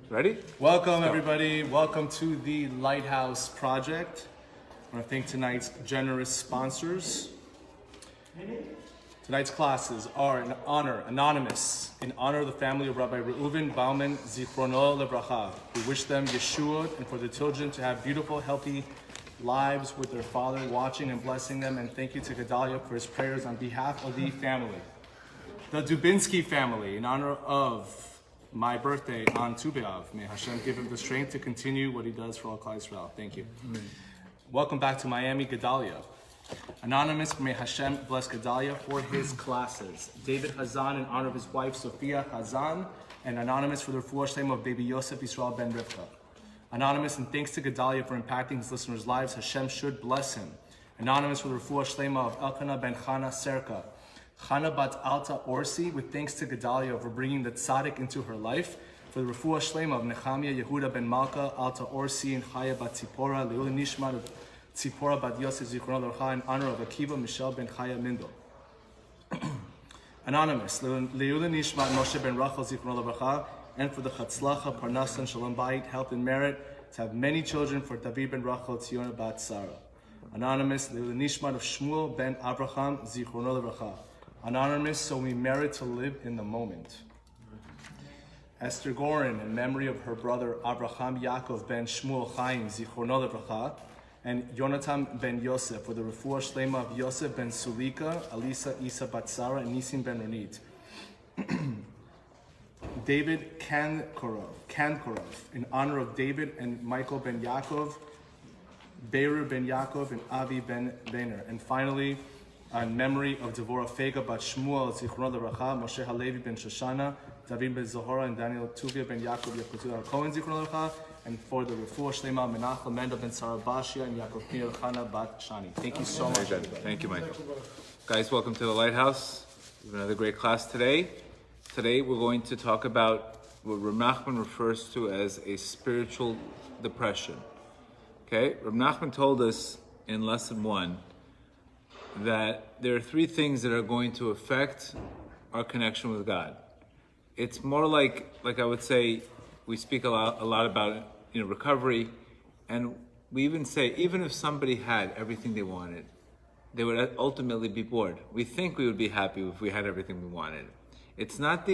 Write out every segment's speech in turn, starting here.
Ready? Welcome, everybody. Welcome to the Lighthouse Project. I want to thank tonight's generous sponsors. Tonight's classes are in honor, anonymous, in honor of the family of Rabbi Reuven Bauman Zichrono Levracha. We wish them Yeshua and for the children to have beautiful, healthy lives with their father, watching and blessing them. And thank you to Gedale for his prayers on behalf of the family. The Dubinsky family, in honor of my birthday on Tu B'Av. May Hashem give him the strength to continue what he does for all Klal Yisrael. Thank you. Amen. Welcome back to Miami, Gedalia. Anonymous, may Hashem bless Gedalia for his classes. David Hazan, in honor of his wife, Sophia Hazan. And anonymous for the refuah shlema of baby Yosef Yisrael ben Rivka. Anonymous, and thanks to Gedalia for impacting his listeners' lives. Hashem should bless him. Anonymous for the refuah shlema of Elkanah ben Chana Serka. Chana bat Alta Orsi, with thanks to Gedalia for bringing the tzaddik into her life. For the refuah shlema of Nechemia Yehuda ben Malka, Alta Orsi, and Chaya bat Tzipora, Leul Nishmat of Tzipora bat Yosef Zichrono Levracha, in honor of Akiva Michelle ben Chaya Mindel. Anonymous, Leul Nishmat Moshe ben Rachel Zichrono Levracha, and for the Chatzlacha, Parnasa, and Shalom Bayit, health and merit, to have many children for David ben Rachel, Tziona bat Sarah. Anonymous, Leul Nishmat of Shmuel ben Abraham Zichrono Levracha. Anonymous, so we merit to live in the moment. Esther Gorin, in memory of her brother Abraham Yaakov ben Shmuel Chaim Zichrono Levracha, and Yonatan ben Yosef for the refuah shlema of Yosef ben Sulika, Alisa Isa bat Sarah, and Nisim ben Ronit. David Kankorov, in honor of David and Michael ben Yaakov, Beru ben Yaakov, and Avi ben Bener. And finally, in memory of Devorah Fega bat Shmuel Zichrono Levracha, Moshe Halevi ben Shoshana, David ben Zohara, and Daniel Tuvia ben Yaakov Yakutu Cohen Zichrono Levracha, and for the refuah shlema Menachem Mendel ben Sarah Bashia and Yaakov Pnei Chana bat Shani. Thank you so much. Thank you, Michael. Guys, welcome to the Lighthouse. We have another great class today. Today we're going to talk about what Reb Nachman refers to as a spiritual depression. Okay, Reb Nachman told us in lesson 1 that there are 3 things that are going to affect our connection with God. It's more like I would say, we speak a lot about recovery, and we even say even if somebody had everything they wanted, they would ultimately be bored. We think we would be happy if we had everything we wanted. It's not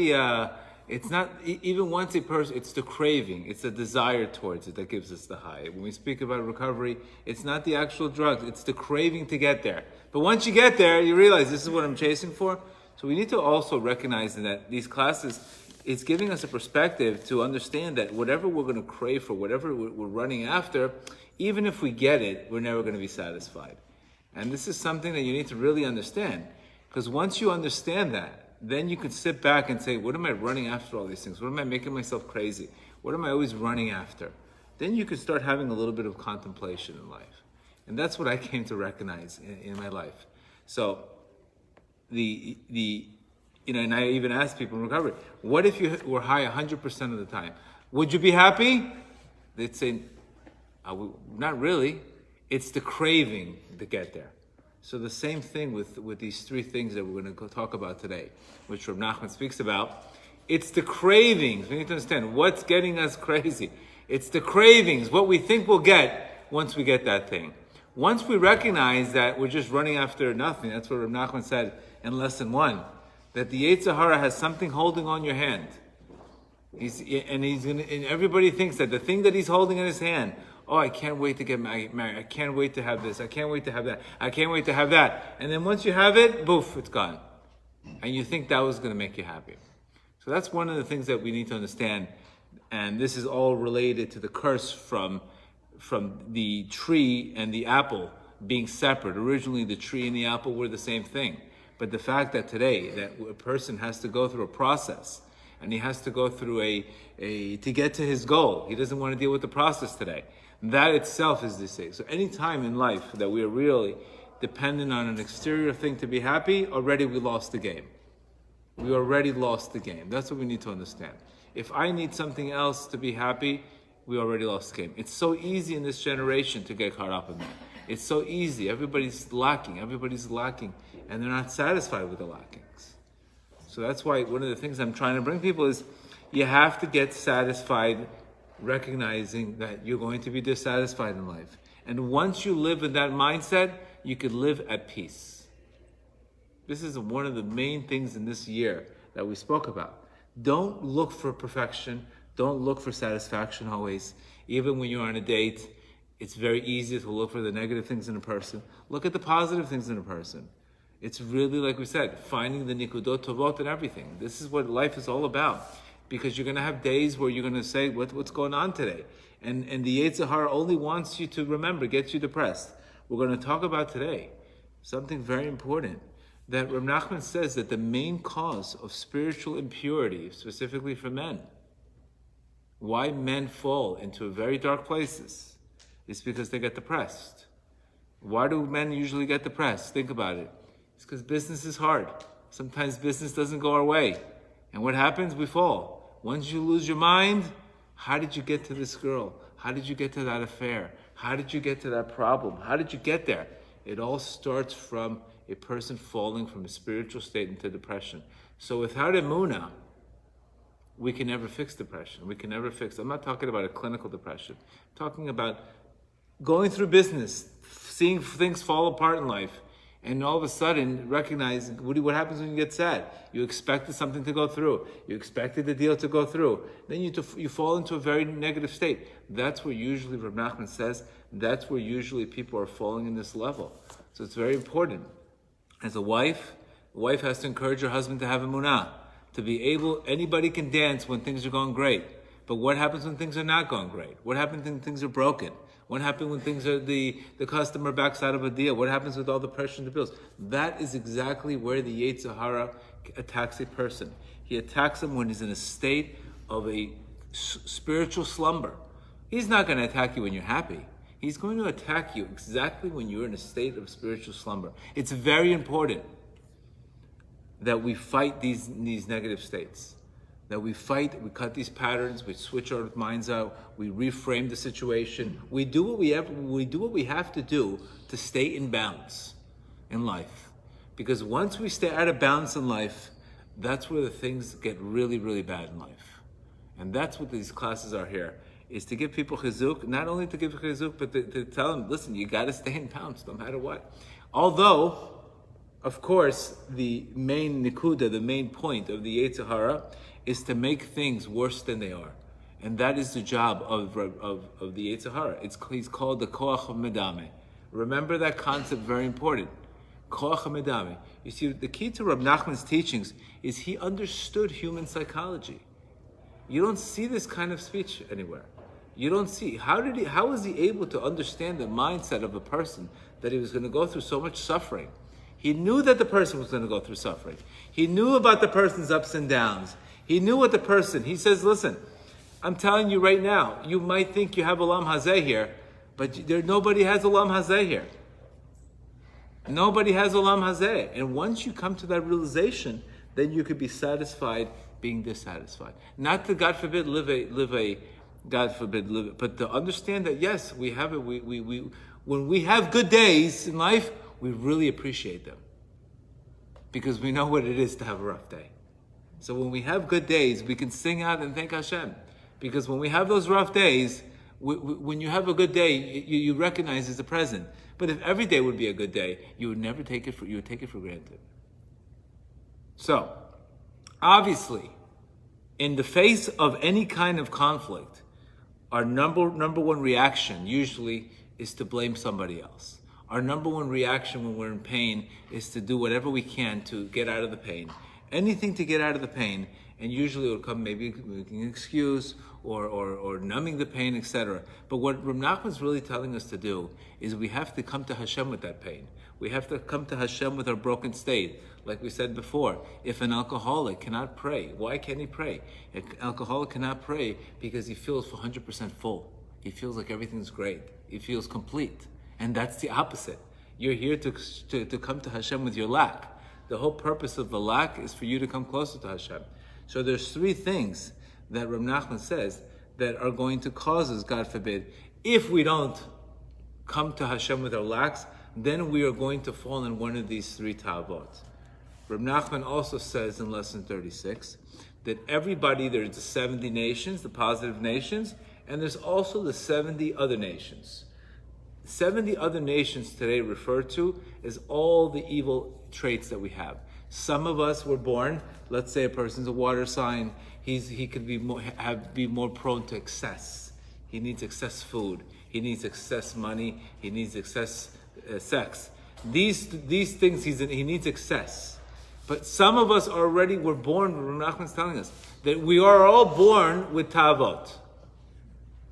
even once a person, it's the craving, it's the desire towards it that gives us the high. When we speak about recovery, it's not the actual drugs, it's the craving to get there. But once you get there, you realize this is what I'm chasing for. So we need to also recognize that these classes, it's giving us a perspective to understand that whatever we're going to crave for, whatever we're running after, even if we get it, we're never going to be satisfied. And this is something that you need to really understand. Because once you understand that, then you could sit back and say, what am I running after all these things? What am I making myself crazy? What am I always running after? Then you could start having a little bit of contemplation in life. And that's what I came to recognize in my life. So, and I even asked people in recovery, what if you were high 100% of the time? Would you be happy? They'd say, not really. It's the craving to get there. So the same thing with these 3 things that we're going to talk about today, which Reb Nachman speaks about. It's the cravings. We need to understand what's getting us crazy. It's the cravings, what we think we'll get once we get that thing. Once we recognize that we're just running after nothing, that's what Reb Nachman said in lesson 1, that the Yetzer Hara has something holding on your hand. And everybody thinks that the thing that he's holding in his hand, oh, I can't wait to get married. I can't wait to have this. I can't wait to have that. I can't wait to have that. And then once you have it, poof, it's gone. And you think that was going to make you happy. So that's one of the things that we need to understand. And this is all related to the curse from the tree and the apple being separate. Originally, the tree and the apple were the same thing. But the fact that today, that a person has to go through a process, and he has to go through to get to his goal. He doesn't want to deal with the process today. That itself is this thing. So any time in life that we are really dependent on an exterior thing to be happy, already we lost the game. We already lost the game. That's what we need to understand. If I need something else to be happy, we already lost the game. It's so easy in this generation to get caught up in that. It's so easy. Everybody's lacking, and they're not satisfied with the lackings. So that's why one of the things I'm trying to bring people is you have to get satisfied recognizing that you're going to be dissatisfied in life. And once you live in that mindset, you could live at peace. This is one of the main things in this year that we spoke about. Don't look for perfection. Don't look for satisfaction always. Even when you're on a date, it's very easy to look for the negative things in a person. Look at the positive things in a person. It's really, like we said, finding the nikudot tovot and everything. This is what life is all about. Because you're going to have days where you're going to say, what's going on today? And the Yetzer Hara only wants you to remember, gets you depressed. We're going to talk about today something very important. That Reb Nachman says that the main cause of spiritual impurity, specifically for men, why men fall into very dark places, is because they get depressed. Why do men usually get depressed? Think about it. It's because business is hard. Sometimes business doesn't go our way. And what happens? We fall. Once you lose your mind, how did you get to this girl? How did you get to that affair? How did you get to that problem? How did you get there? It all starts from a person falling from a spiritual state into depression. So without emunah, we can never fix depression. We can never fix. I'm not talking about a clinical depression. I'm talking about going through business, seeing things fall apart in life, and all of a sudden recognize what happens when you get sad. You expected something to go through. You expected the deal to go through. Then you fall into a very negative state. That's where usually, Reb Nachman says, that's where usually people are falling in this level. So it's very important. As a wife has to encourage her husband to have emunah, to be able, anybody can dance when things are going great. But what happens when things are not going great? What happens when things are broken? What happens when things are the customer backs out of a deal? What happens with all the pressure and the bills? That is exactly where the Yetzer Hara attacks a person. He attacks him when he's in a state of a spiritual slumber. He's not going to attack you when you're happy. He's going to attack you exactly when you're in a state of spiritual slumber. It's very important that we fight these negative states. That we fight, we cut these patterns, we switch our minds out, we reframe the situation. We do what we have to do to stay in balance in life. Because once we stay out of balance in life, that's where the things get really, really bad in life. And that's what these classes are here, is to give people chizuk, not only to give chizuk, but to tell them, listen, you got to stay in balance no matter what. Although, of course, the main nikuda, the main point of the Yetzer Hara is to make things worse than they are. And that is the job of the Yetzer Hara. He's called the koach medame. Remember that concept, very important. Koach medame. You see, the key to Reb Nachman's teachings is he understood human psychology. You don't see this kind of speech anywhere. You don't see, how was he able to understand the mindset of a person that he was going to go through so much suffering? He knew that the person was going to go through suffering. He knew about the person's ups and downs. He knew what the person, he says, listen, I'm telling you right now, you might think you have Olam Hazeh here, but nobody has Olam Hazeh here. Nobody has Olam Hazeh. And once you come to that realization, then you could be satisfied being dissatisfied. Not to, God forbid, but to understand that, yes, we have it. When we have good days in life, we really appreciate them. Because we know what it is to have a rough day. So when we have good days, we can sing out and thank Hashem. Because when we have those rough days, when you have a good day, you recognize it's a present. But if every day would be a good day, you would never take it for granted. So, obviously, in the face of any kind of conflict, our number one reaction usually is to blame somebody else. Our number one reaction when we're in pain is to do whatever we can to get out of the pain. Anything to get out of the pain, and usually it will come maybe making an excuse or numbing the pain, etc. But what Reb Nachman's really telling us to do is we have to come to Hashem with that pain. We have to come to Hashem with our broken state. Like we said before, if an alcoholic cannot pray, why can't he pray? An alcoholic cannot pray because he feels 100% full. He feels like everything's great. He feels complete. And that's the opposite. You're here to come to Hashem with your lack. The whole purpose of the lack is for you to come closer to Hashem. So there's three things that Reb Nachman says that are going to cause us, God forbid, if we don't come to Hashem with our lacks, then we are going to fall in one of these three ta'avot. Reb Nachman also says in lesson 36 that everybody, there's the 70 nations, the positive nations, And there's also the 70 other nations. 70 other nations today referred to as all the evil traits that we have. Some of us were born, let's say a person's a water sign, he could be more prone to excess. He needs excess food, he needs excess money, he needs excess sex. These things he needs excess. But some of us already were born, Rabbi Nachman's telling us, that we are all born with tavot.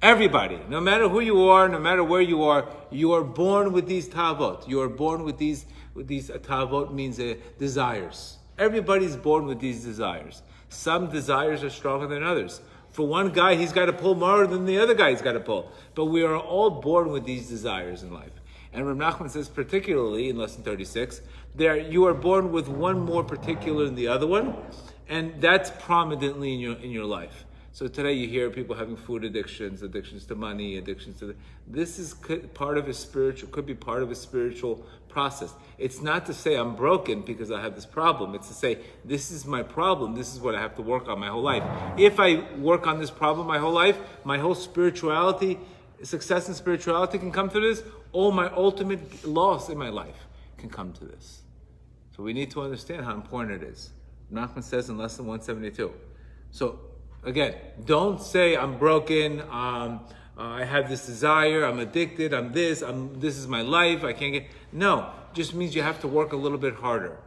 Everybody, no matter who you are, no matter where you are born with these tavot. You are born with these tavot means desires. Everybody's born with these desires. Some desires are stronger than others. For one guy, he's got to pull more than the other guy's got to pull. But we are all born with these desires in life. And Rabbi Nachman says, particularly in lesson 36, you are born with one more particular than the other one, and that's prominently in your life. So today you hear people having food addictions to money, addictions to this is part of could be part of a spiritual process. It's not to say I'm broken because I have this problem. It's to say this is my problem. This is what I have to work on my whole life. If I work on this problem my whole life, my whole spirituality, success in spirituality can come to this. All my ultimate loss in my life can come to this. So we need to understand how important it is. Nachman says in lesson 172. So again, don't say I'm broken, I have this desire, I'm addicted, this is my life, I can't get... No, just means you have to work a little bit harder.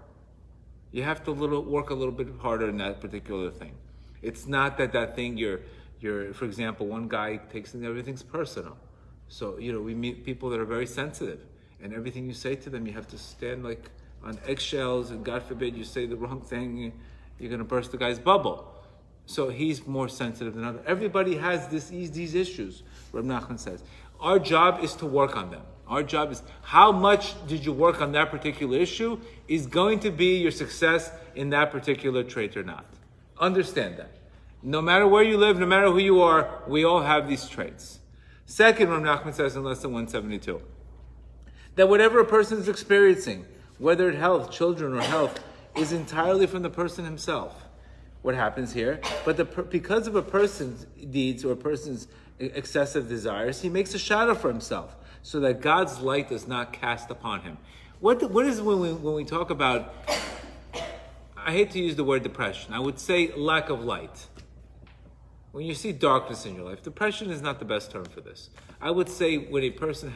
You have to work a little bit harder in that particular thing. It's not that thing you're for example, one guy takes everything's personal. So, we meet people that are very sensitive, and everything you say to them, you have to stand like on eggshells, and God forbid you say the wrong thing, you're going to burst the guy's bubble. So he's more sensitive than others. Everybody has these issues, Rabbi Nachman says. Our job is to work on them. Our job is how much did you work on that particular issue is going to be your success in that particular trait or not. Understand that. No matter where you live, no matter who you are, we all have these traits. Second, Rabbi Nachman says in lesson 172, that whatever a person is experiencing, whether it's health, children, or health, is entirely from the person himself. What happens here? But because of a person's deeds or a person's excessive desires, he makes a shadow for himself so that God's light does not cast upon him. What is when we talk about, I hate to use the word depression, I would say lack of light. When you see darkness in your life, depression is not the best term for this. I would say when a person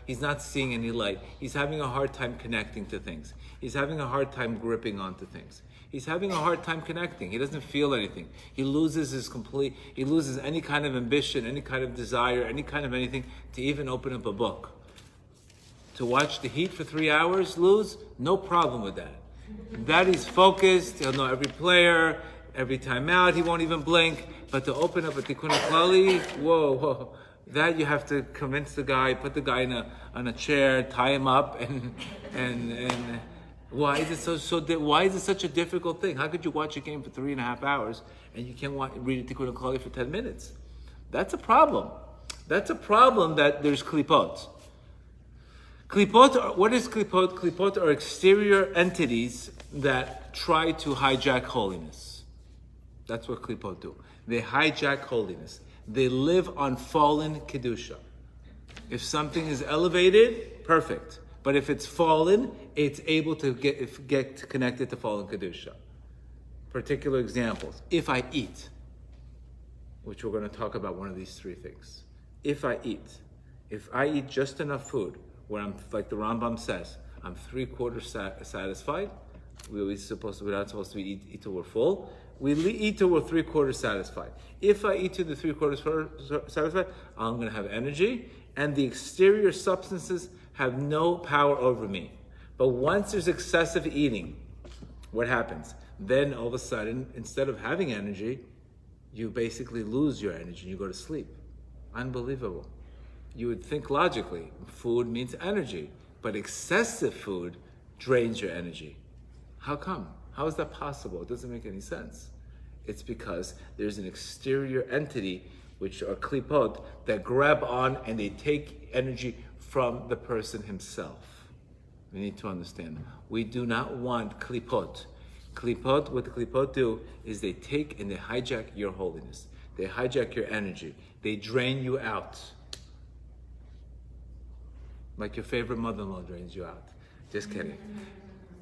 he's not seeing any light, he's having a hard time connecting to things. He's having a hard time gripping onto things. He's having a hard time connecting. He doesn't feel anything. He loses any kind of ambition, any kind of desire, any kind of anything to even open up a book. To watch the Heat for 3 hours, no problem with that. That he's focused, he'll know every player, every time out, he won't even blink. But to open up a Tikkun HaKlali, whoa, that you have to convince the guy, put the guy on a chair, tie him up, and why is it why is it such a difficult thing? How could you watch a game for 3.5 hours and you can't read a Tikkun HaKlali for 10 minutes? That's a problem. That's a problem that there's klipot. What is klipot? Klipot are exterior entities that try to hijack holiness. That's what klipot do. They hijack holiness. They live on fallen kedusha. If something is elevated, perfect. But if it's fallen, it's able to get connected to fallen kedusha. Particular examples. If I eat, which we're going to talk about one of these three things. If I eat just enough food, where I'm, like the Rambam says, I'm 3/4 satisfied. We're not supposed to eat till we're full. We eat till we're 3/4 satisfied. If I eat to the 3/4 satisfied, I'm going to have energy, and the exterior substances have no power over me. But once there's excessive eating, what happens? Then all of a sudden, instead of having energy, you basically lose your energy and you go to sleep. Unbelievable. You would think logically, food means energy, but excessive food drains your energy. How come? How is that possible? It doesn't make any sense. It's because there's an exterior entity, which are klipot, that grab on and they take energy from the person himself. We need to understand. We do not want klipot. Klipot, what the klipot do is they take and they hijack your holiness. They hijack your energy. They drain you out. Like your favorite mother-in-law drains you out. Just kidding.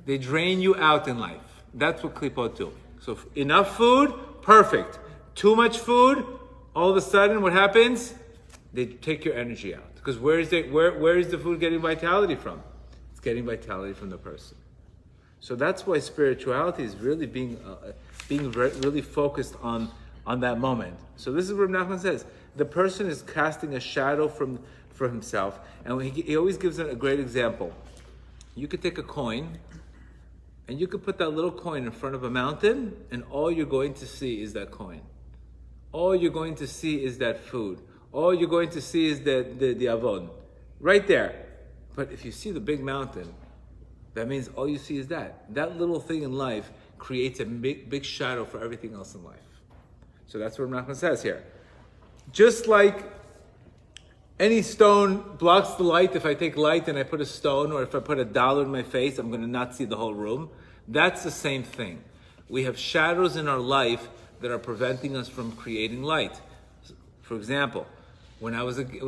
They drain you out in life. That's what klipot do. So enough food, perfect. Too much food, all of a sudden what happens? They take your energy out. Because where is the food getting vitality from? It's getting vitality from the person. So that's why spirituality is really being really focused on that moment. So this is what Nachman says. The person is casting a shadow for himself. And he always gives a great example. You could take a coin, and you could put that little coin in front of a mountain, and all you're going to see is that coin. All you're going to see is that food. All you're going to see is the avon. Right there. But if you see the big mountain, that means all you see is that. That little thing in life creates a big shadow for everything else in life. So that's what Nachman says here. Just like any stone blocks the light, if I take light and I put a stone, or if I put $1 in my face, I'm going to not see the whole room. That's the same thing. We have shadows in our life that are preventing us from creating light. For example, when I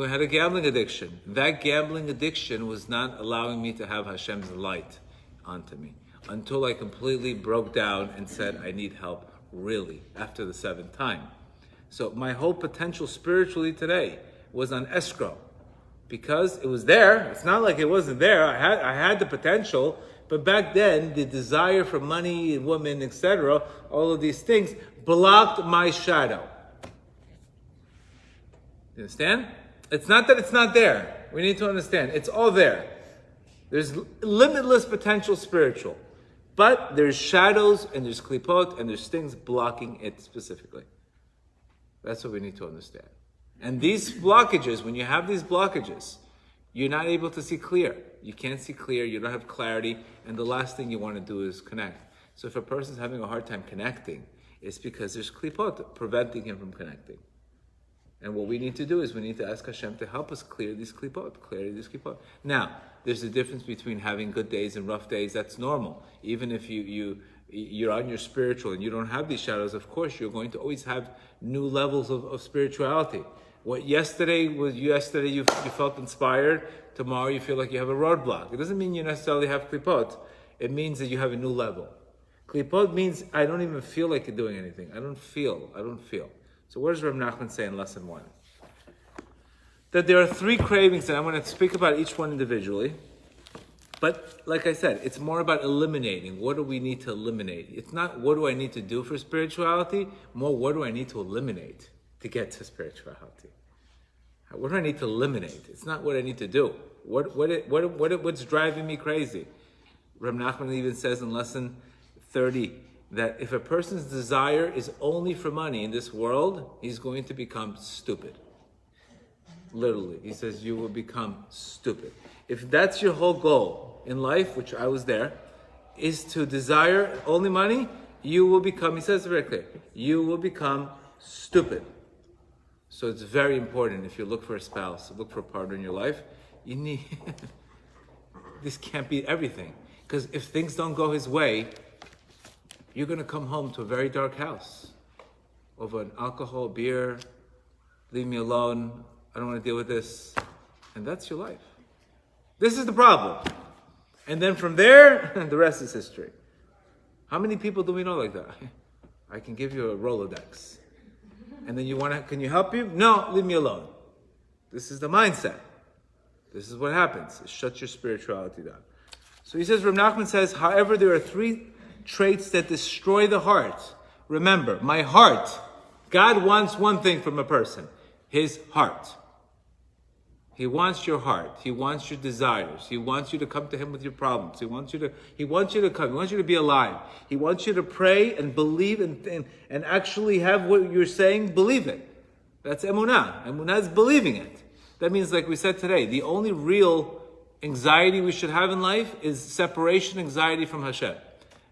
had a gambling addiction, that gambling addiction was not allowing me to have Hashem's light onto me until I completely broke down and said, I need help, really, after the 7th time. So my whole potential spiritually today was on escrow because it was there. It's not like it wasn't there. I had the potential, but back then the desire for money and women, etc., all of these things blocked my shadow. You understand? It's not that it's not there. We need to understand. It's all there. There's limitless potential spiritual. But there's shadows and there's klipot and there's things blocking it specifically. That's what we need to understand. And these blockages, when you have these blockages, you're not able to see clear. You can't see clear, you don't have clarity, and the last thing you want to do is connect. So if a person's having a hard time connecting, it's because there's klipot preventing him from connecting. And what we need to do is we need to ask Hashem to help us clear these klipot. Now, there's a difference between having good days and rough days. That's normal. Even if you're on your spiritual and you don't have these shadows, of course, you're going to always have new levels of spirituality. What yesterday you felt inspired, tomorrow you feel like you have a roadblock. It doesn't mean you necessarily have klipot. It means that you have a new level. Klipot means I don't even feel like doing anything. I don't feel. So what does Rabbi Nachman say in lesson 1? That there are 3 cravings, and I'm going to speak about each one individually. But like I said, it's more about eliminating. What do we need to eliminate? It's not what do I need to do for spirituality, more what do I need to eliminate to get to spirituality. What do I need to eliminate? It's not what I need to do. What's driving me crazy? Rabbi Nachman even says in lesson 30 that if a person's desire is only for money in this world, he's going to become stupid. Literally, he says you will become stupid. If that's your whole goal in life, which I was there, is to desire only money, you will become, he says it very clear, you will become stupid. So it's very important if you look for a spouse, look for a partner in your life, you need, this can't be everything. Because if things don't go his way, you're going to come home to a very dark house over an alcohol, beer, leave me alone, I don't want to deal with this. And that's your life. This is the problem. And then from there, the rest is history. How many people do we know like that? I can give you a Rolodex. And then can you help you? No, leave me alone. This is the mindset. This is what happens. It shuts your spirituality down. So he says, Rabbi Nachman says, however, there are 3 traits that destroy the heart. Remember, my heart. God wants one thing from a person. His heart. He wants your heart. He wants your desires. He wants you to come to him with your problems. He wants you to come. He wants you to be alive. He wants you to pray and believe and actually have what you're saying, believe it. That's emunah. Emunah is believing it. That means, like we said today, the only real anxiety we should have in life is separation anxiety from Hashem.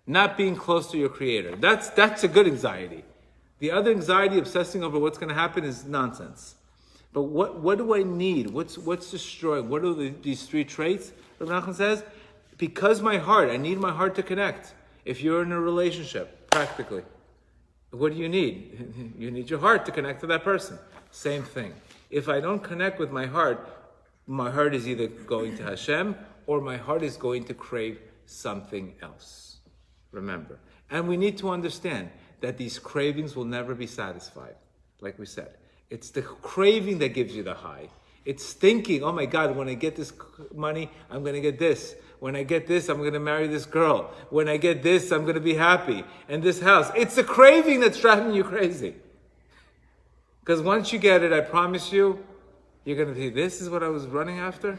Not being close to your Creator. That's a good anxiety. The other anxiety, obsessing over what's going to happen, is nonsense. But what do I need? What's destroying? What are these 3 traits? Rabbi Nachman says, because my heart, I need my heart to connect. If you're in a relationship, practically, What do you need? You need your heart to connect to that person. Same thing. If I don't connect with my heart is either going to Hashem or my heart is going to crave something else. Remember. And we need to understand that these cravings will never be satisfied. Like we said, it's the craving that gives you the high. It's thinking, oh my God, when I get this money, I'm going to get this. When I get this, I'm going to marry this girl. When I get this, I'm going to be happy. And this house. It's the craving that's driving you crazy. Because once you get it, I promise you, you're going to think, this is what I was running after?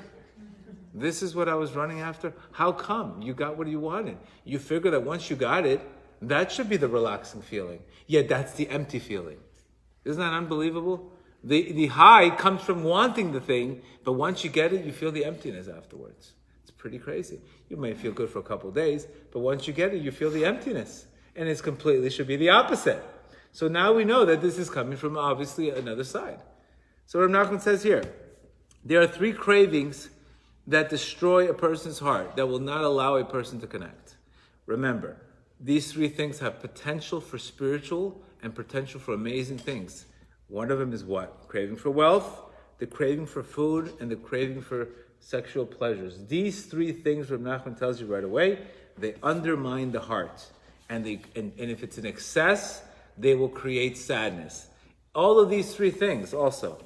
This is what I was running after? How come? You got what you wanted. You figure that once you got it, that should be the relaxing feeling. Yet that's the empty feeling. Isn't that unbelievable? The high comes from wanting the thing, but once you get it, you feel the emptiness afterwards. It's pretty crazy. You may feel good for a couple of days, but once you get it, you feel the emptiness. And it's completely should be the opposite. So now we know that this is coming from obviously another side. So Rav Nachman says here, there are 3 cravings that destroy a person's heart, that will not allow a person to connect. Remember, these 3 things have potential for spiritual and potential for amazing things. One of them is what? Craving for wealth, the craving for food, and the craving for sexual pleasures. These 3 things, Rav Nachman tells you right away, they undermine the heart. And if it's in excess, they will create sadness. All of these 3 things also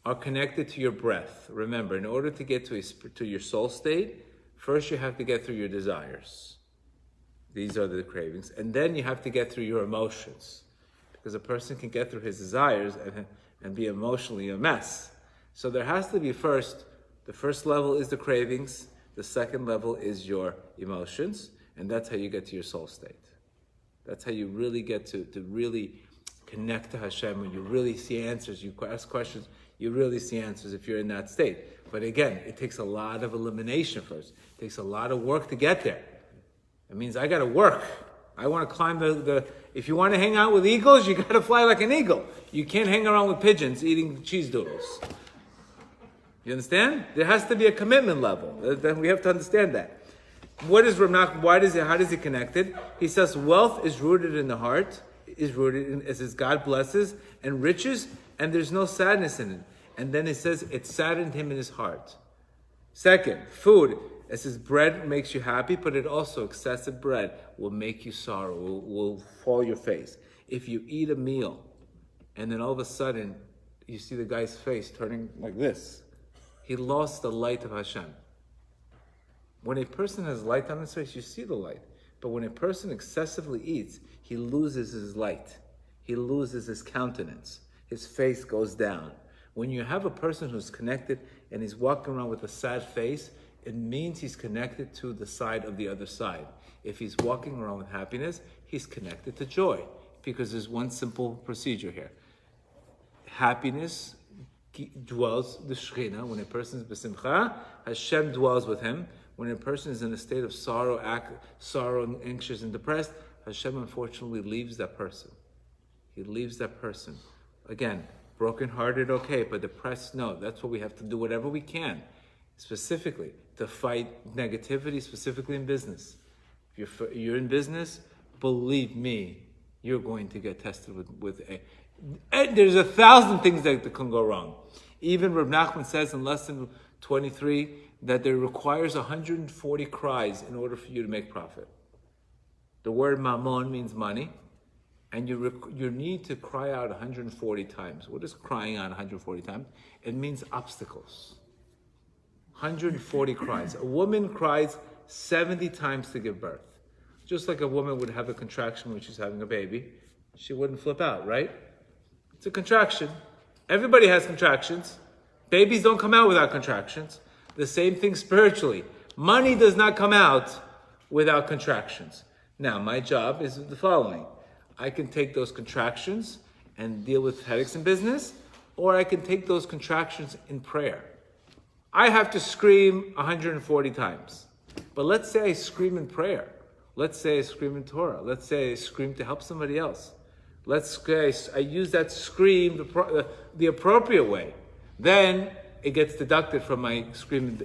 are connected to your breath. Remember, in order to get to your soul state, first you have to get through your desires. These are the cravings. And then you have to get through your emotions. Because a person can get through his desires and be emotionally a mess. So there has to be the first level is the cravings, the second level is your emotions, and that's how you get to your soul state. That's how you really get to really connect to Hashem. When you really see answers, you ask questions, you really see answers if you're in that state. But again, it takes a lot of elimination first. It takes a lot of work to get there. It means I got to work. I want to climb if you want to hang out with eagles, you got to fly like an eagle. You can't hang around with pigeons eating cheese doodles. You understand? There has to be a commitment level. Then we have to understand that. What is Rav Nachman? How does it connected? He says wealth is rooted in the heart, is rooted in, as God blesses, and riches, and there's no sadness in it. And then it says it saddened him in his heart. Second, food. It says bread makes you happy, but it also, excessive bread will make you sorrow, will fall your face. If you eat a meal, and then all of a sudden, you see the guy's face turning like this, he lost the light of Hashem. When a person has light on his face, you see the light. But when a person excessively eats, he loses his light. He loses his countenance. His face goes down. When you have a person who's connected and he's walking around with a sad face, it means he's connected to the side of the other side. If he's walking around with happiness, he's connected to joy. Because there's one simple procedure here. Happiness dwells the Shekhinah. When a person is besimcha, Hashem dwells with him. When a person is in a state of sorrow, anxious and depressed, Hashem unfortunately leaves that person. He leaves that person. Again, brokenhearted, okay, but depressed, no. That's what we have to do, whatever we can, specifically, to fight negativity, specifically in business. If you're in business, believe me, you're going to get tested with there's 1,000 things that can go wrong. Even Rav Nachman says in lesson 23 that there requires 140 cries in order for you to make profit. The word mammon means money, and you need to cry out 140 times. What is crying out 140 times? It means obstacles. 140 cries. A woman cries 70 times to give birth. Just like a woman would have a contraction when she's having a baby, she wouldn't flip out, right? It's a contraction. Everybody has contractions. Babies don't come out without contractions. The same thing spiritually. Money does not come out without contractions. Now, my job is the following. I can take those contractions and deal with headaches in business, or I can take those contractions in prayer. I have to scream 140 times. But let's say I scream in prayer. Let's say I scream in Torah. Let's say I scream to help somebody else. Let's say I use that scream the appropriate way. Then it gets deducted from my scream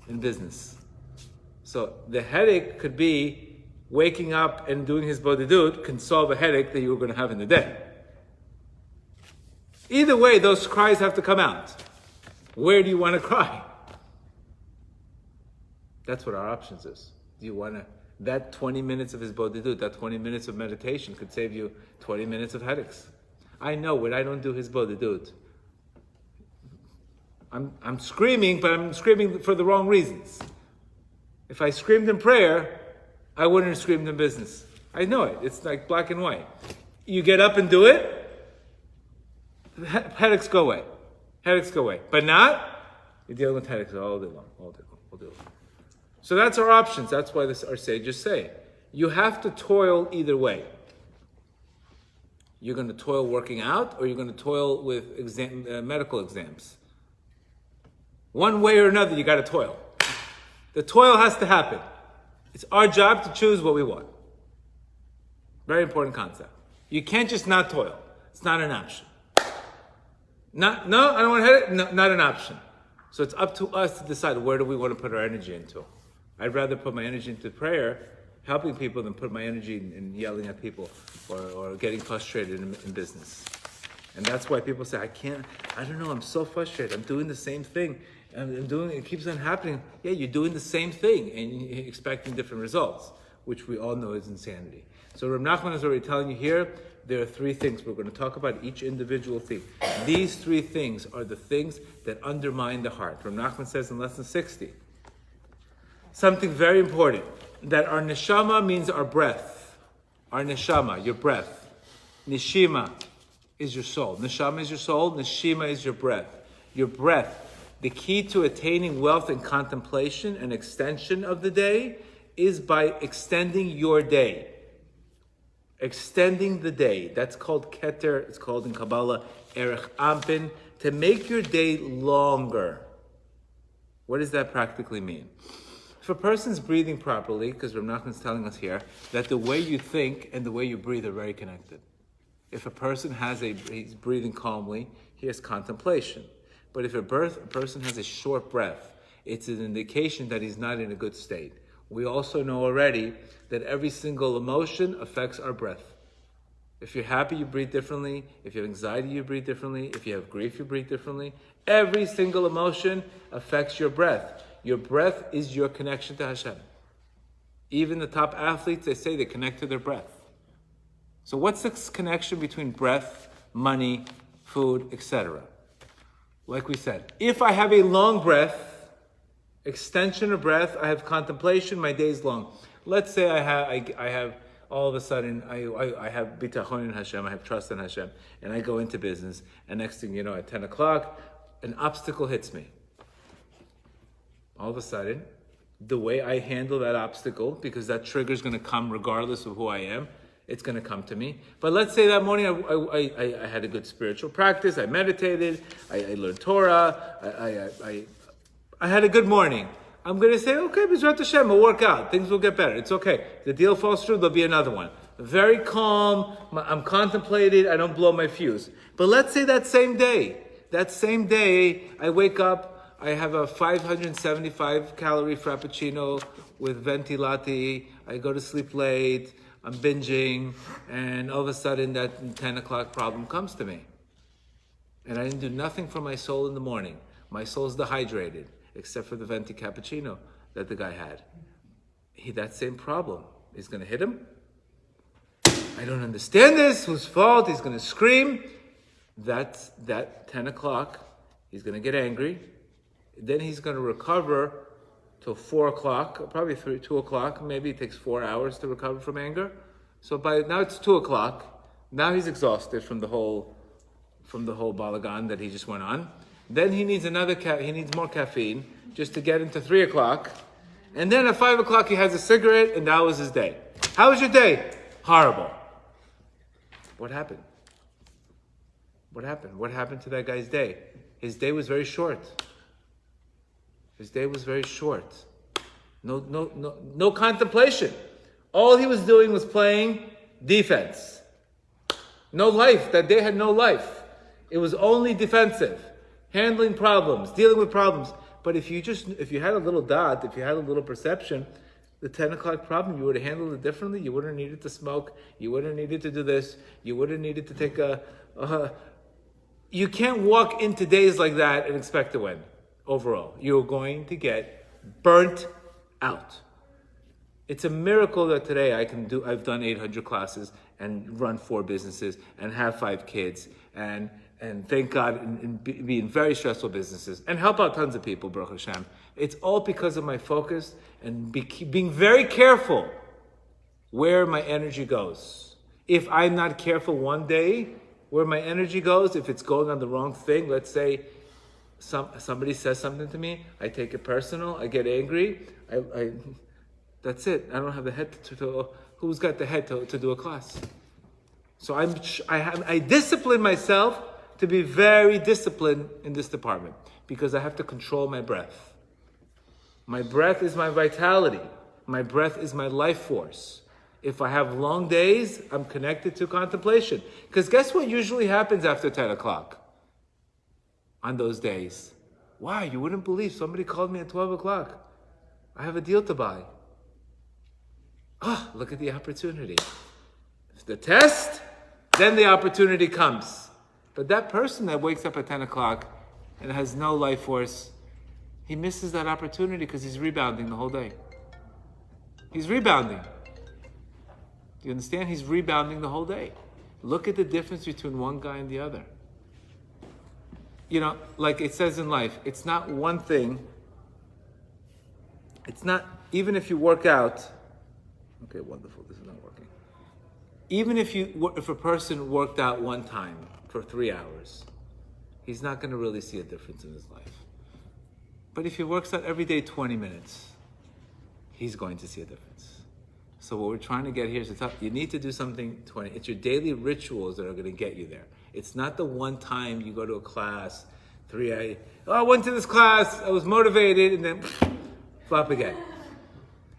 in business. So the headache could be waking up and doing his bodhidut can solve a headache that you were going to have in the day. Either way, those cries have to come out. Where do you want to cry? That's what our options is. Do you want to, that 20 minutes of his bodhidut, that 20 minutes of meditation could save you 20 minutes of headaches. I know when I don't do his bodhidut, I'm screaming, but I'm screaming for the wrong reasons. If I screamed in prayer, I wouldn't have screamed in business. I know it. It's like black and white. You get up and do it, headaches go away. Headaches go away. But not, you're dealing with headaches all day long, all day long. So that's our options. That's why our sages say, you have to toil either way. You're going to toil working out, or you're going to toil with medical exams. One way or another, you got to toil. The toil has to happen. It's our job to choose what we want. Very important concept. You can't just not toil. It's not an option. No, I don't want to hit it. No, not an option. So it's up to us to decide where do we want to put our energy into. I'd rather put my energy into prayer, helping people, than put my energy in yelling at people or getting frustrated in business. And that's why people say, I don't know, I'm so frustrated. I'm doing the same thing. It keeps on happening. Yeah, you're doing the same thing and you're expecting different results, which we all know is insanity. So Reb Nachman is already telling you here, there are three things. We're going to talk about each individual thing. These three things are the things that undermine the heart. Reb Nachman says in lesson 60, something very important, that our neshama means our breath. Our neshama, your breath. Neshima is your soul. Neshama is your soul. Neshima is your breath. Your breath. The key to attaining wealth and contemplation and extension of the day is by extending your day. Extending the day. That's called keter. It's called in Kabbalah erech ampin. To make your day longer. What does that practically mean? If a person's breathing properly, because Reb Nachman is telling us here, that the way you think and the way you breathe are very connected. If a person he's breathing calmly, he has contemplation. But if a person has a short breath, it's an indication that he's not in a good state. We also know already that every single emotion affects our breath. If you're happy, you breathe differently. If you have anxiety, you breathe differently. If you have grief, you breathe differently. Every single emotion affects your breath. Your breath is your connection to Hashem. Even the top athletes, they say they connect to their breath. So what's the connection between breath, money, food, etc.? Like we said, if I have a long breath, extension of breath, I have contemplation, my day's long. Let's say I have all of a sudden, I have bitachon in Hashem, I have trust in Hashem, and I go into business, and next thing you know, at 10 o'clock, an obstacle hits me. All of a sudden, the way I handle that obstacle, because that trigger is going to come regardless of who I am, it's going to come to me. But let's say that morning I had a good spiritual practice, I meditated, I learned Torah, I had a good morning. I'm going to say, okay, B'ezrat Hashem, will work out. Things will get better. It's okay. The deal falls through, there'll be another one. Very calm, I'm contemplated, I don't blow my fuse. But let's say that same day, I wake up, I have a 575 calorie frappuccino with venti latte, I go to sleep late, I'm binging, and all of a sudden that 10 o'clock problem comes to me. And I didn't do nothing for my soul in the morning. My soul's dehydrated, except for the venti cappuccino that the guy had. That same problem is going to hit him. I don't understand this. Whose fault? He's going to scream. That 10 o'clock, he's going to get angry. Then he's going to recover till 4 o'clock, probably 2 o'clock. Maybe it takes 4 hours to recover from anger. So now it's 2 o'clock. Now he's exhausted from the whole balagan that he just went on. Then he needs he needs more caffeine just to get into 3 o'clock. And then at 5 o'clock he has a cigarette, and that was his day. How was your day? Horrible. What happened? What happened? What happened to that guy's day? His day was very short. His day was very short. No contemplation. All he was doing was playing defense. No life. That day had no life. It was only defensive. Handling problems, dealing with problems. But if you had a little dot, if you had a little perception, the 10 o'clock problem, you would have handled it differently. You wouldn't have needed to smoke. You wouldn't have needed to do this. You wouldn't have needed to take you can't walk into days like that and expect to win overall. You're going to get burnt out. It's a miracle that today I've done 800 classes and run 4 businesses and have 5 kids and thank God and be in very stressful businesses and help out tons of people, Baruch Hashem. It's all because of my focus and being very careful where my energy goes. If I'm not careful one day where my energy goes, if it's going on the wrong thing, let's say somebody says something to me, I take it personal, I get angry, that's it. I don't have the head to who's got the head to do a class? So I discipline myself to be very disciplined in this department because I have to control my breath. My breath is my vitality. My breath is my life force. If I have long days, I'm connected to contemplation. Because guess what usually happens after 10 o'clock on those days? Wow, you wouldn't believe somebody called me at 12 o'clock. I have a deal to buy. Oh, look at the opportunity. It's the test, then the opportunity comes. But that person that wakes up at 10 o'clock and has no life force, he misses that opportunity because he's rebounding the whole day. He's rebounding. Do you understand? He's rebounding the whole day. Look at the difference between one guy and the other. You know, like it says in life, it's not one thing. It's not, even if you work out, okay, wonderful, this is not working. Even if a person worked out one time for 3 hours, he's not going to really see a difference in his life. But if he works out every day 20 minutes, he's going to see a difference. So what we're trying to get here is you need to do something 20. It's your daily rituals that are going to get you there. It's not the one time you go to a class, I went to this class, I was motivated, and then flop again.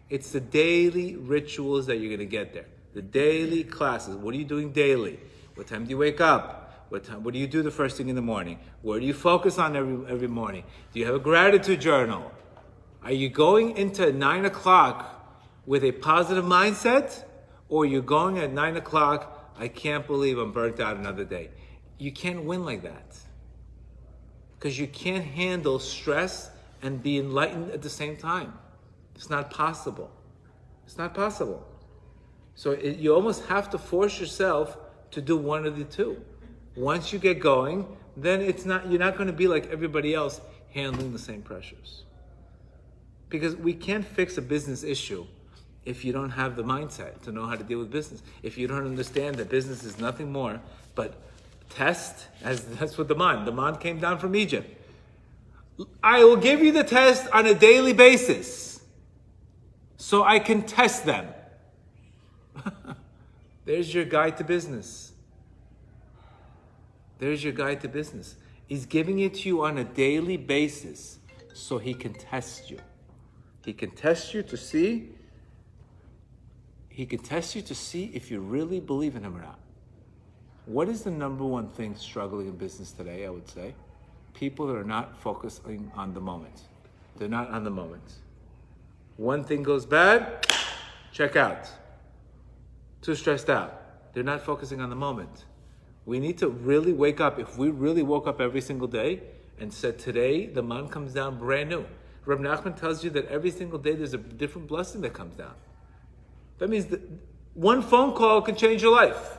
It's the daily rituals that you're going to get there. The daily classes. What are you doing daily? What time do you wake up? What do you do the first thing in the morning? Where do you focus on every morning? Do you have a gratitude journal? Are you going into 9 o'clock with a positive mindset? Or you're going at 9 o'clock, I can't believe I'm burnt out another day. You can't win like that. Because you can't handle stress and be enlightened at the same time. It's not possible. It's not possible. So you almost have to force yourself to do one of the two. Once you get going, then you're not going to be like everybody else handling the same pressures. Because we can't fix a business issue if you don't have the mindset to know how to deal with business. If you don't understand that business is nothing more but test, that's what the man came down from Egypt. I will give you the test on a daily basis so I can test them. There's your guide to business. There's your guide to business. He's giving it to you on a daily basis so he can test you. He can test you to see if you really believe in him or not. What is the number one thing struggling in business today, I would say? People that are not focusing on the moment. They're not on the moment. One thing goes bad, check out. Too stressed out. They're not focusing on the moment. We need to really wake up. If we really woke up every single day and said, today the man comes down brand new. Rabbi Nachman tells you that every single day there's a different blessing that comes down. That means that one phone call can change your life.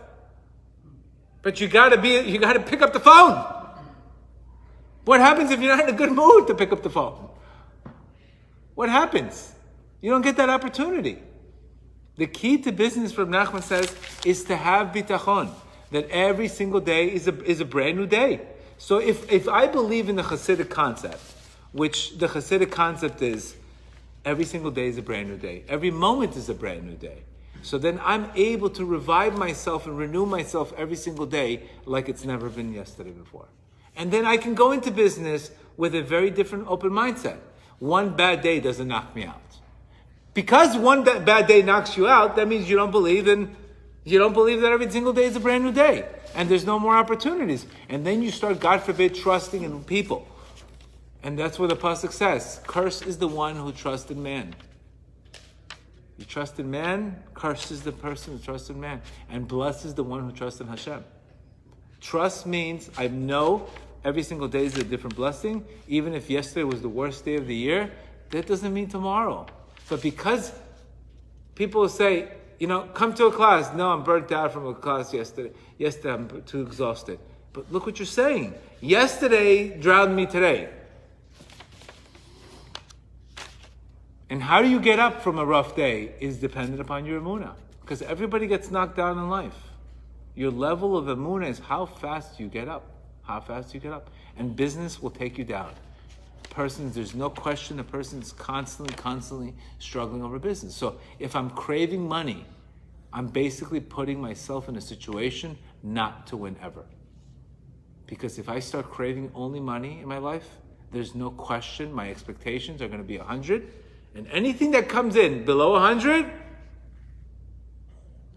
But you gotta pick up the phone. What happens if you're not in a good mood to pick up the phone? What happens? You don't get that opportunity. The key to business, Rabbi Nachman says, is to have bitachon. That every single day is a brand new day. So if I believe in the Hasidic concept, which the Hasidic concept is every single day is a brand new day. Every moment is a brand new day. So then I'm able to revive myself and renew myself every single day like it's never been yesterday before. And then I can go into business with a very different open mindset. One bad day doesn't knock me out. Because one bad day knocks you out, that means you don't believe that every single day is a brand new day. And there's no more opportunities. And then you start, God forbid, trusting in people. And that's what the pasuk says. Cursed is the one who trusts in man. You trust in man, curses the person who trusts in man, and blesses the one who trusts in Hashem. Trust means I know every single day is a different blessing. Even if yesterday was the worst day of the year, that doesn't mean tomorrow. But because people say, come to a class. No, I'm burnt out from a class yesterday. Yesterday, I'm too exhausted. But look what you're saying. Yesterday drowned me today. And how do you get up from a rough day is dependent upon your emunah. Because everybody gets knocked down in life. Your level of emunah is how fast you get up. How fast you get up. And business will take you down. There's no question the person is constantly struggling over business. So if I'm craving money, I'm basically putting myself in a situation not to win ever. Because if I start craving only money in my life, there's no question my expectations are going to be 100. And anything that comes in below 100,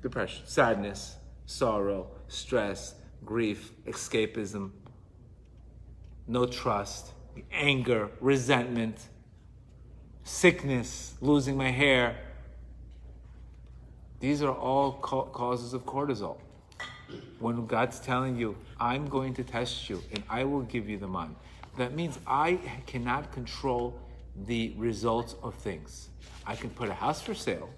depression, sadness, sorrow, stress, grief, escapism, no trust, anger, resentment, sickness, losing my hair. These are all causes of cortisol. When God's telling you, I'm going to test you and I will give you the man, that means I cannot control the results of things. I can put a house for sale.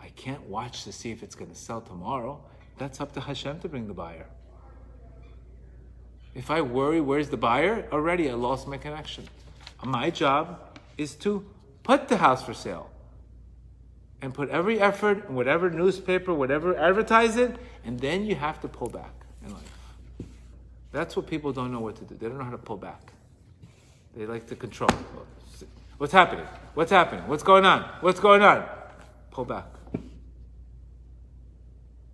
I can't watch to see if it's going to sell tomorrow. That's up to Hashem to bring the buyer. If I worry, where's the buyer? Already I lost my connection. My job is to put the house for sale and put every effort in whatever newspaper, whatever, advertise it, and then you have to pull back in life. That's what people don't know what to do. They don't know how to pull back. They like to control. What's happening? What's happening? What's going on? What's going on? Pull back.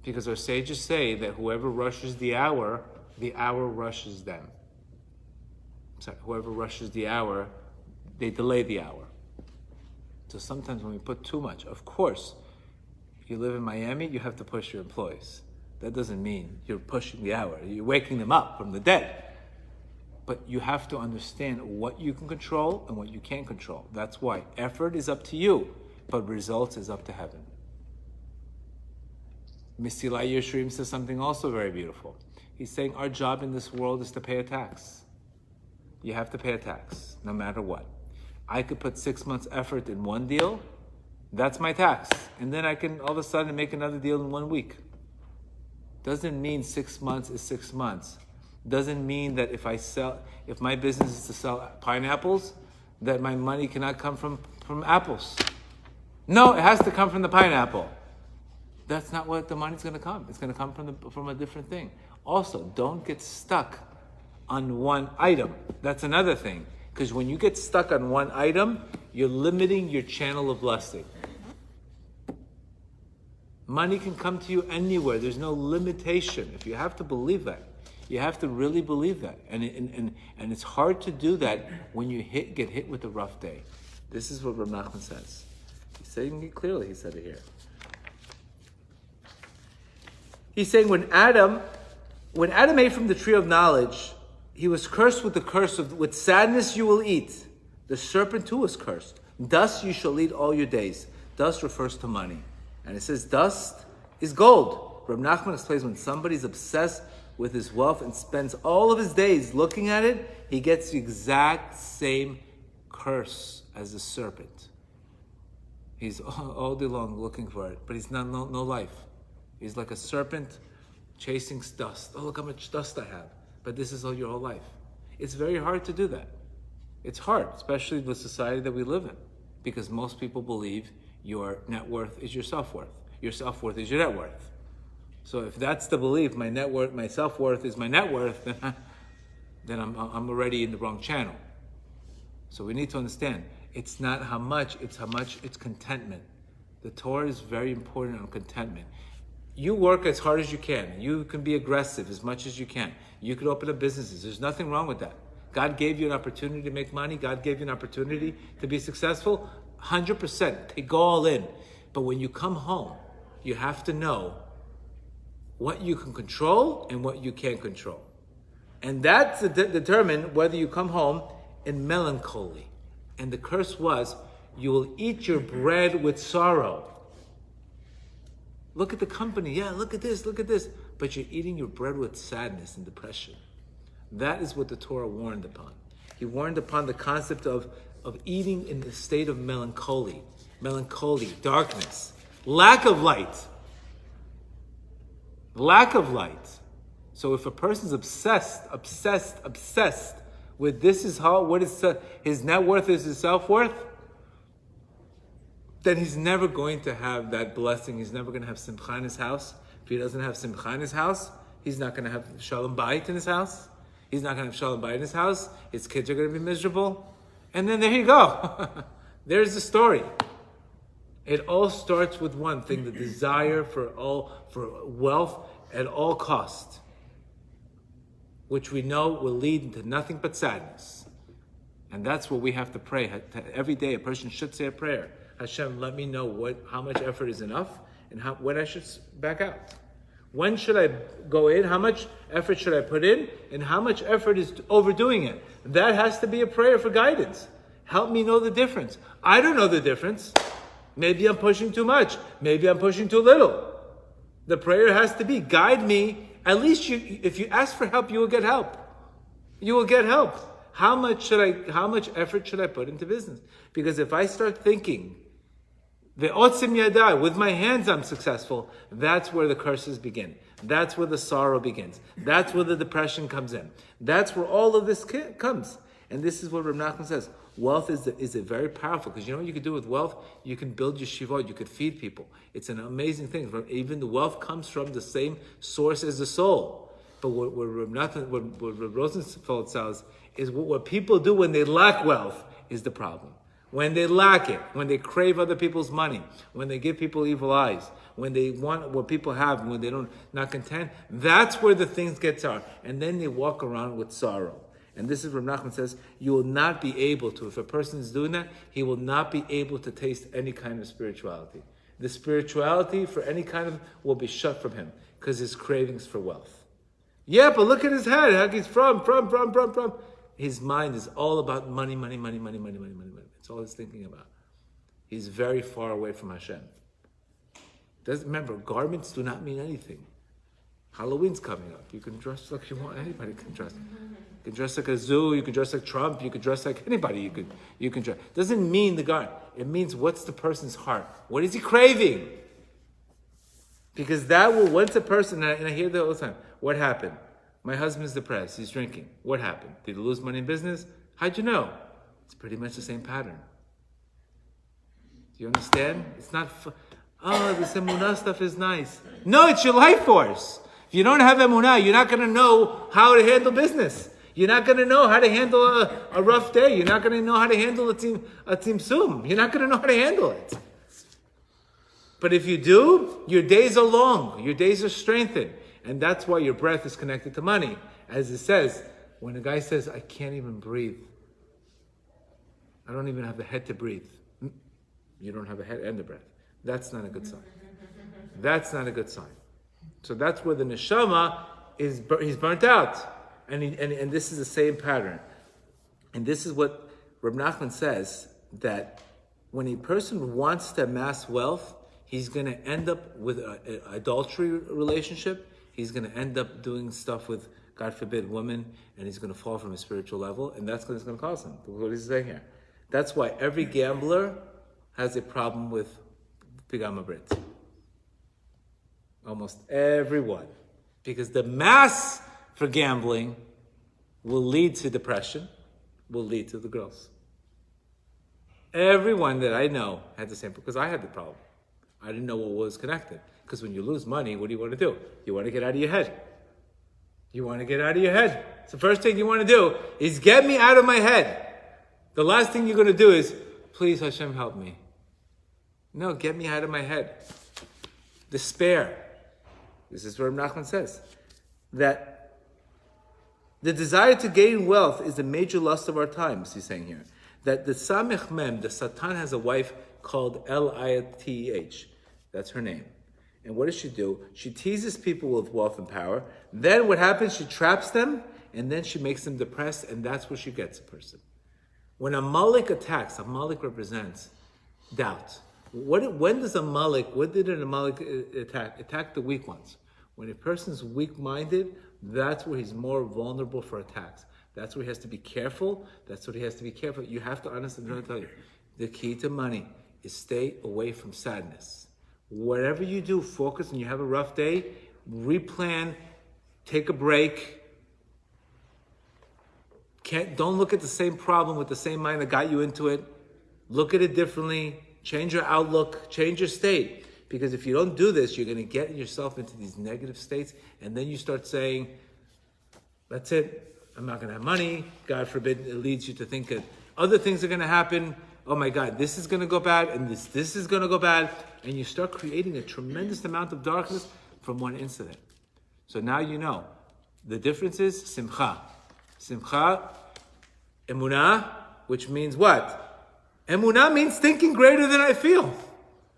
Because our sages say that whoever rushes the hour rushes them. Sorry, whoever rushes the hour, they delay the hour. So sometimes when we put too much, of course, if you live in Miami, you have to push your employees. That doesn't mean you're pushing the hour. You're waking them up from the dead. But you have to understand what you can control and what you can't control. That's why effort is up to you, but results is up to heaven. Misilai Yeshrim says something also very beautiful. He's saying our job in this world is to pay a tax. You have to pay a tax, no matter what. I could put 6 months effort in one deal, that's my tax. And then I can all of a sudden make another deal in 1 week. Doesn't mean 6 months is 6 months. Doesn't mean that if my business is to sell pineapples, that my money cannot come from apples. No, it has to come from the pineapple. That's not what the money's going to come. It's going to come from a different thing. Also, don't get stuck on one item. That's another thing. Because when you get stuck on one item, you're limiting your channel of blessing. Money can come to you anywhere. There's no limitation. If you have to believe that, you have to really believe that. And it's hard to do that when you get hit with a rough day. This is what Rav Nachman says. He's saying it clearly. He said it here. He's saying when Adam ate from the tree of knowledge, he was cursed with the curse of, with sadness you will eat. The serpent too was cursed. Dust you shall eat all your days. Dust refers to money. And it says dust is gold. Rav Nachman explains when somebody's obsessed with his wealth and spends all of his days looking at it, he gets the exact same curse as the serpent. He's all day long looking for it, but he's not no life. He's like a serpent chasing dust. Oh, look how much dust I have. But this is all your whole life. It's very hard to do that. It's hard, especially with the society that we live in, because most people believe your net worth is your self-worth. Your self-worth is your net worth. So if that's the belief, my net worth, my self-worth is my net worth, then I'm already in the wrong channel. So we need to understand, it's not how much, it's contentment. The Torah is very important on contentment. You work as hard as you can. You can be aggressive as much as you can. You could open up businesses. There's nothing wrong with that. God gave you an opportunity to make money. God gave you an opportunity to be successful. 100%. Go all in. But when you come home, you have to know what you can control and what you can't control. And that's determine whether you come home in melancholy. And the curse was, you will eat your bread with sorrow. Look at the company. Yeah, look at this, look at this. But you're eating your bread with sadness and depression. That is what the Torah warned upon. He warned upon the concept of eating in the state of melancholy, darkness, lack of light. Lack of light. So if a person's obsessed with this is how, what is his net worth is his self-worth, then he's never going to have that blessing. He's never going to have simcha in his house. If he doesn't have simcha in his house, he's not going to have shalom bayit in his house. He's not going to have shalom bayit in his house. His kids are going to be miserable. And then there you go. There's the story. It all starts with one thing, the desire for wealth at all cost, which we know will lead into nothing but sadness. And that's what we have to pray. Every day a person should say a prayer. Hashem, let me know how much effort is enough and when I should back out. When should I go in? How much effort should I put in? And how much effort is overdoing it? That has to be a prayer for guidance. Help me know the difference. I don't know the difference. Maybe I'm pushing too much. Maybe I'm pushing too little. The prayer has to be, guide me. At least if you ask for help, you will get help. You will get help. How much effort should I put into business? Because if I start thinking, ve'otzim yadai, with my hands I'm successful, that's where the curses begin. That's where the sorrow begins. That's where the depression comes in. That's where all of this comes. And this is what Reb Nachman says. Wealth is a very powerful, because you know what you can do with wealth? You can build yeshivot, you could feed people. It's an amazing thing. Even the wealth comes from the same source as the soul. But what Reb Rosenfeld says is what people do when they lack wealth is the problem. When they lack it, when they crave other people's money, when they give people evil eyes, when they want what people have, when they not content, that's where the things get sour. And then they walk around with sorrow. And this is where Nachman says, you will not be able to, if a person is doing that, he will not be able to taste any kind of spirituality. The spirituality for any kind of will be shut from him because his cravings for wealth. Yeah, but look at his head. How he's from. His mind is all about money. That's all he's thinking about. He's very far away from Hashem. Remember, garments do not mean anything. Halloween's coming up. You can dress like you want. Anybody can dress. You can dress like a zoo. You can dress like Trump. You can dress like anybody. You can dress. Doesn't mean the garment. It means what's the person's heart. What is he craving? Because that will, once a person, and I hear that all the time, what happened? My husband's depressed. He's drinking. What happened? Did he lose money in business? How'd you know? It's pretty much the same pattern. Do you understand? It's not, this emunah stuff is nice. No, it's your life force. If you don't have emunah, you're not going to know how to handle business. You're not going to know how to handle a rough day. You're not going to know how to handle a tzimtzum. You're not going to know how to handle it. But if you do, your days are long. Your days are strengthened. And that's why your breath is connected to money. As it says, when a guy says, I can't even breathe. I don't even have the head to breathe. You don't have a head and the breath. That's not a good sign. That's not a good sign. So that's where the neshama he's burnt out. And this is the same pattern. And this is what Reb Nachman says, that when a person wants to amass wealth, he's going to end up with an adultery relationship. He's going to end up doing stuff with, God forbid, women, and he's going to fall from a spiritual level, and that's what it's going to cause him. What he's saying here. That's why every gambler has a problem with pigama brit. Almost everyone. Because the mass for gambling will lead to depression, will lead to the girls. Everyone that I know had the same, because I had the problem. I didn't know what was connected. Because when you lose money, what do you want to do? You want to get out of your head. You want to get out of your head. So the first thing you want to do is get me out of my head. The last thing you're going to do is, please Hashem help me. No, get me out of my head. Despair. This is what Nachman says. That the desire to gain wealth is the major lust of our times, he's saying here. That the Samech Mem, the Satan has a wife called L-I-T-E-H. That's her name. And what does she do? She teases people with wealth and power. Then what happens? She traps them, and then she makes them depressed, and that's where she gets a person. When a Malik attacks, a Malik represents doubt. When does what did an Amalek attack? Attack the weak ones. When a person's weak-minded, that's where he's more vulnerable for attacks. That's where he has to be careful. You have to understand, I'm trying to tell you, the key to money is stay away from sadness. Whatever you do, focus, and you have a rough day, replan, take a break. Don't look at the same problem with the same mind that got you into it. Look at it differently. Change your outlook. Change your state. Because if you don't do this, you're going to get yourself into these negative states, and then you start saying, that's it. I'm not going to have money. God forbid it leads you to think that other things are going to happen. Oh my God, this is going to go bad, and this is going to go bad. And you start creating a tremendous amount of darkness from one incident. So now you know. The difference is simcha. Simcha, emunah, which means what? Emunah means thinking greater than I feel.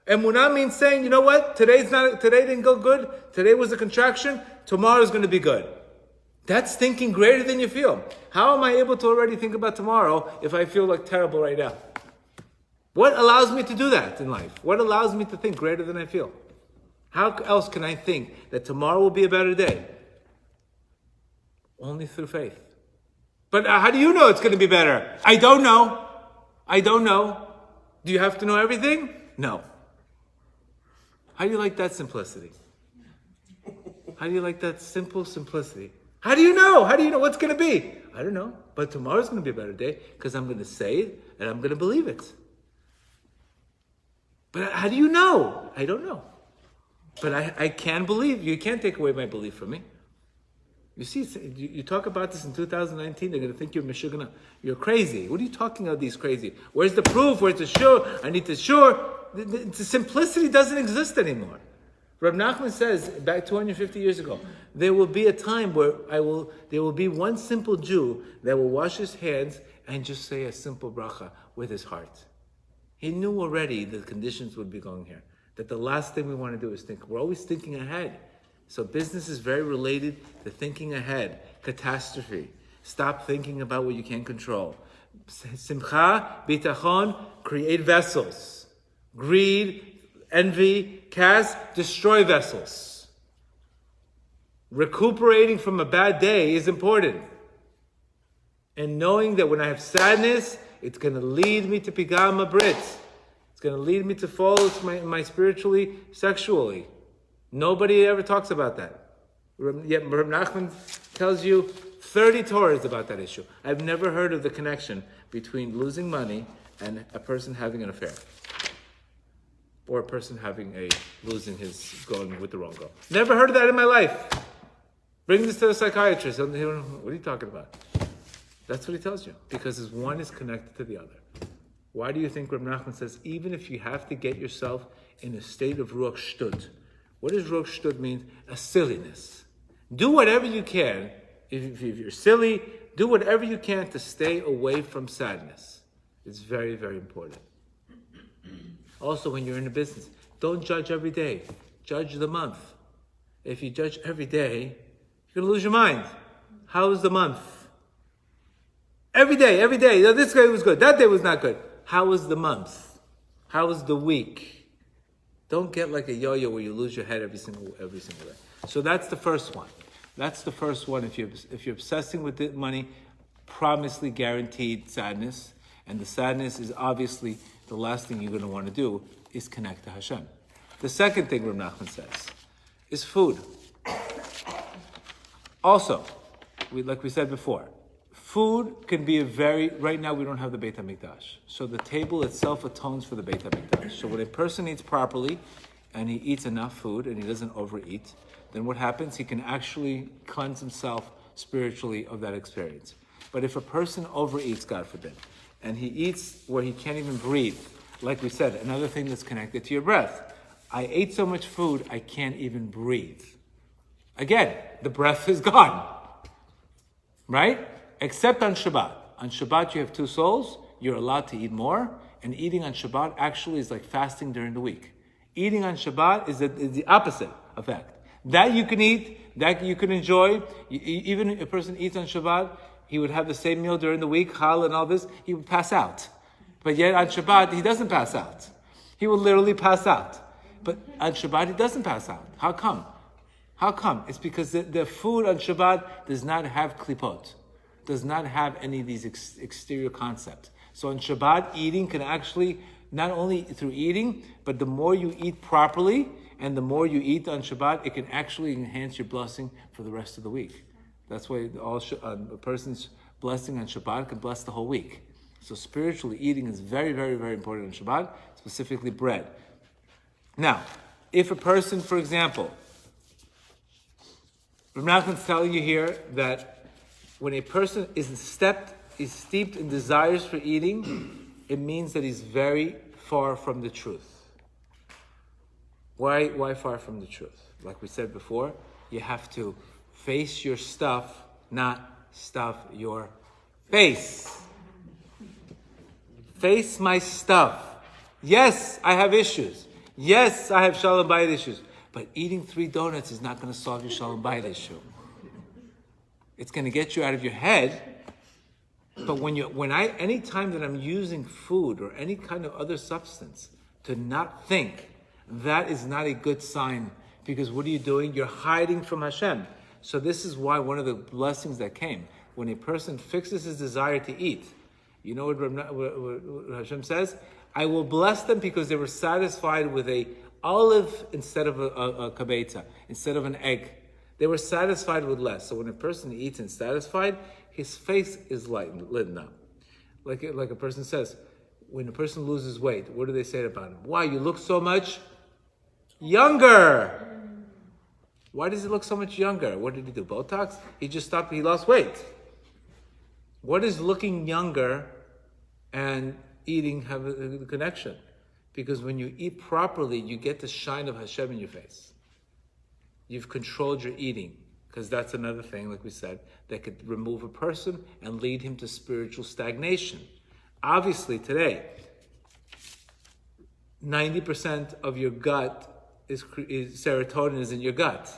Emunah means saying, you know what? Today didn't go good. Today was a contraction. Tomorrow's going to be good. That's thinking greater than you feel. How am I able to already think about tomorrow if I feel like terrible right now? What allows me to do that in life? What allows me to think greater than I feel? How else can I think that tomorrow will be a better day? Only through faith. But how do you know it's going to be better? I don't know. Do you have to know everything? No. How do you like that simplicity? How do you like that simple simplicity? How do you know? How do you know what's going to be? I don't know. But tomorrow's going to be a better day because I'm going to say it and I'm going to believe it. But how do you know? I don't know. But I can believe. You can't take away my belief from me. You see, you talk about this in 2019, they're going to think you're Meshugana. You're crazy. What are you talking about, these crazy? Where's the proof? Where's the sure? I need the sure. The simplicity doesn't exist anymore. Reb Nachman says, back 250 years ago, there will be a time where there will be one simple Jew that will wash his hands and just say a simple bracha with his heart. He knew already the conditions would be going here. That the last thing we want to do is think. We're always thinking ahead. So business is very related to thinking ahead. Catastrophe. Stop thinking about what you can't control. Simcha, bitachon, create vessels. Greed, envy, destroy vessels. Recuperating from a bad day is important. And knowing that when I have sadness, it's going to lead me to pigam brit. It's going to lead me to fall my spiritually, sexually. Nobody ever talks about that. Yet Reb Nachman tells you 30 Torahs about that issue. I've never heard of the connection between losing money and a person having an affair. Or a person going with the wrong girl. Never heard of that in my life. Bring this to a psychiatrist. What are you talking about? That's what he tells you. Because one is connected to the other. Why do you think Reb Nachman says, even if you have to get yourself in a state of ruach shtut? What does ruach shtut mean? A silliness. Do whatever you can. If you're silly, do whatever you can to stay away from sadness. It's very, very important. Also, when you're in a business, don't judge every day. Judge the month. If you judge every day, you're going to lose your mind. How was the month? Every day. This day was good. That day was not good. How was the month? How was the week? Don't get like a yo-yo where you lose your head every single day. So that's the first one. If you're obsessing with the money, promisely guaranteed sadness. And the sadness is obviously the last thing you're going to want to do is connect to Hashem. The second thing Reb Nachman says is food. Also, like we said before, food can be right now we don't have the Beit HaMikdash. So the table itself atones for the Beit HaMikdash. So when a person eats properly and he eats enough food and he doesn't overeat, then what happens? He can actually cleanse himself spiritually of that experience. But if a person overeats, God forbid, and he eats where he can't even breathe, like we said, another thing that's connected to your breath. I ate so much food, I can't even breathe. Again, the breath is gone. Right? Except on Shabbat. On Shabbat you have two souls, you're allowed to eat more, and eating on Shabbat actually is like fasting during the week. Eating on Shabbat is the opposite effect. That you can eat, that you can enjoy. Even if a person eats on Shabbat, he would have the same meal during the week, chal and all this, he would pass out. But yet on Shabbat, he doesn't pass out. He will literally pass out. But on Shabbat, he doesn't pass out. How come? How come? It's because the food on Shabbat does not have klipot, does not have any of these exterior concepts. So on Shabbat, eating can actually, not only through eating, but the more you eat properly, and the more you eat on Shabbat, it can actually enhance your blessing for the rest of the week. That's why a person's blessing on Shabbat can bless the whole week. So spiritually, eating is very, very, very important on Shabbat, specifically bread. Now, if a person, for example, Rabbi Nachman's telling you here that when a person is steeped in desires for eating, it means that he's very far from the truth. Why far from the truth? Like we said before, you have to face your stuff, not stuff your face. Face my stuff. Yes, I have issues. Yes, I have Shalom Bayit issues. But eating 3 donuts is not going to solve your Shalom Bayit issue. It's going to get you out of your head. But any time that I'm using food or any kind of other substance to not think, that is not a good sign. Because what are you doing? You're hiding from Hashem. So this is why one of the blessings that came, when a person fixes his desire to eat, you know what Hashem says? I will bless them because they were satisfied with a olive instead of a kabeta, instead of an egg. They were satisfied with less. So when a person eats and satisfied, his face is lit up. Like a person says, when a person loses weight, what do they say about him? Wow, you look so much younger. Why does he look so much younger? What did he do? Botox? He lost weight. What does looking younger and eating have a connection? Because when you eat properly, you get the shine of Hashem in your face. You've controlled your eating. Because that's another thing, like we said, that could remove a person and lead him to spiritual stagnation. Obviously, today, 90% of your gut is serotonin is in your gut.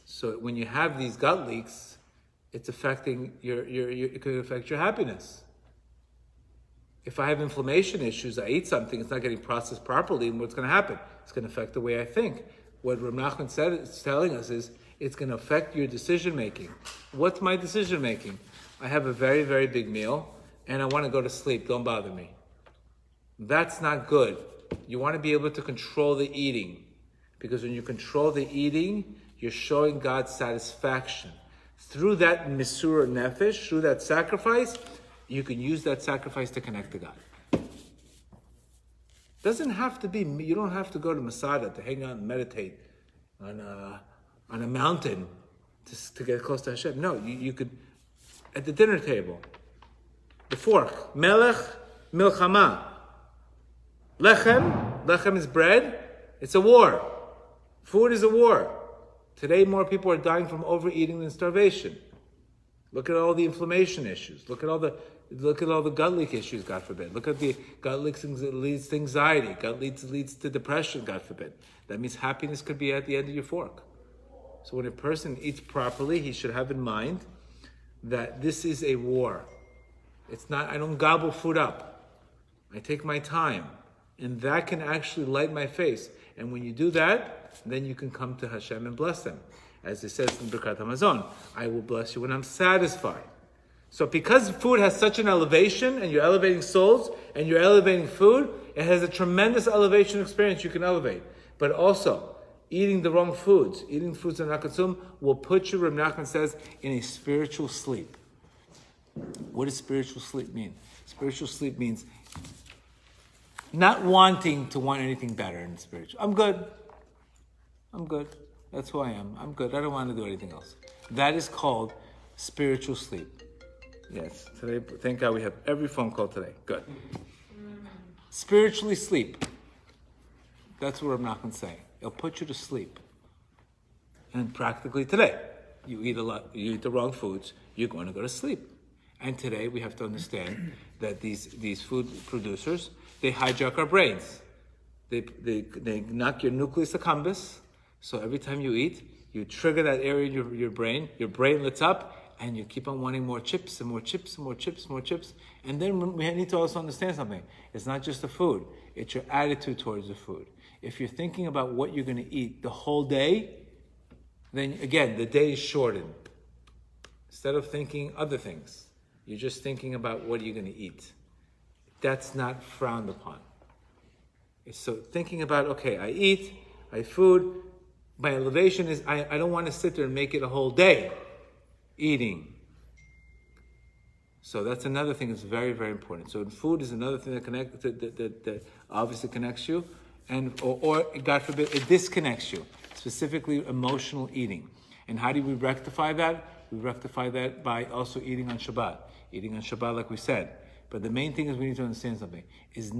So when you have these gut leaks, it's affecting it could affect your happiness. If I have inflammation issues, I eat something, it's not getting processed properly, and what's going to happen? It's going to affect the way I think. What Rabbi Nachman said is telling us is it's going to affect your decision making. What's my decision making? I have a very, very big meal, and I want to go to sleep. Don't bother me. That's not good. You want to be able to control the eating, because when you control the eating, you're showing God's satisfaction. Through that misura nefesh, through that sacrifice, you can use that sacrifice to connect to God. Doesn't have to be, you don't have to go to Masada to hang out and meditate on a mountain to get close to Hashem. No, you could, at the dinner table, the fork, melech, milchama. Lechem is bread, it's a war. Food is a war. Today, more people are dying from overeating than starvation. Look at all the inflammation issues. Look at all the gut leak issues, God forbid. Look at the gut leaks that leads to anxiety. Gut leads to depression, God forbid. That means happiness could be at the end of your fork. So when a person eats properly, he should have in mind that this is a war. It's not, I don't gobble food up. I take my time. And that can actually light my face. And when you do that, then you can come to Hashem and bless them. As it says in Birkat HaMazon, I will bless you when I'm satisfied. So because food has such an elevation, and you're elevating souls, and you're elevating food, it has a tremendous elevation experience you can elevate. But also, eating the wrong foods, eating foods that are not consumed, will put you, Rabbi Nachman says, in a spiritual sleep. What does spiritual sleep mean? Spiritual sleep means not wanting to want anything better in spiritual. I'm good. That's who I am. I'm good. I don't want to do anything else. That is called spiritual sleep. Yes. Today, thank God we have every phone call today. Good. Spiritually sleep. That's what I'm not going to say. It'll put you to sleep. And practically today, you eat a lot, you eat the wrong foods, you're going to go to sleep. And today we have to understand that these food producers, they hijack our brains. They knock your nucleus accumbens. So every time you eat, you trigger that area in your brain lights up, and you keep on wanting more chips and more chips and more chips and more chips. And then we need to also understand something. It's not just the food. It's your attitude towards the food. If you're thinking about what you're going to eat the whole day, then again, the day is shortened. Instead of thinking other things, you're just thinking about what you're going to eat. That's not frowned upon. So thinking about, okay, I eat, I eat food. My elevation is, I don't want to sit there and make it a whole day eating. So that's another thing that's very, very important. So food is another thing that obviously connects you, and or God forbid, it disconnects you, specifically emotional eating. And how do we rectify that? We rectify that by also eating on Shabbat. Eating on Shabbat, like we said. But the main thing is we need to understand something. Is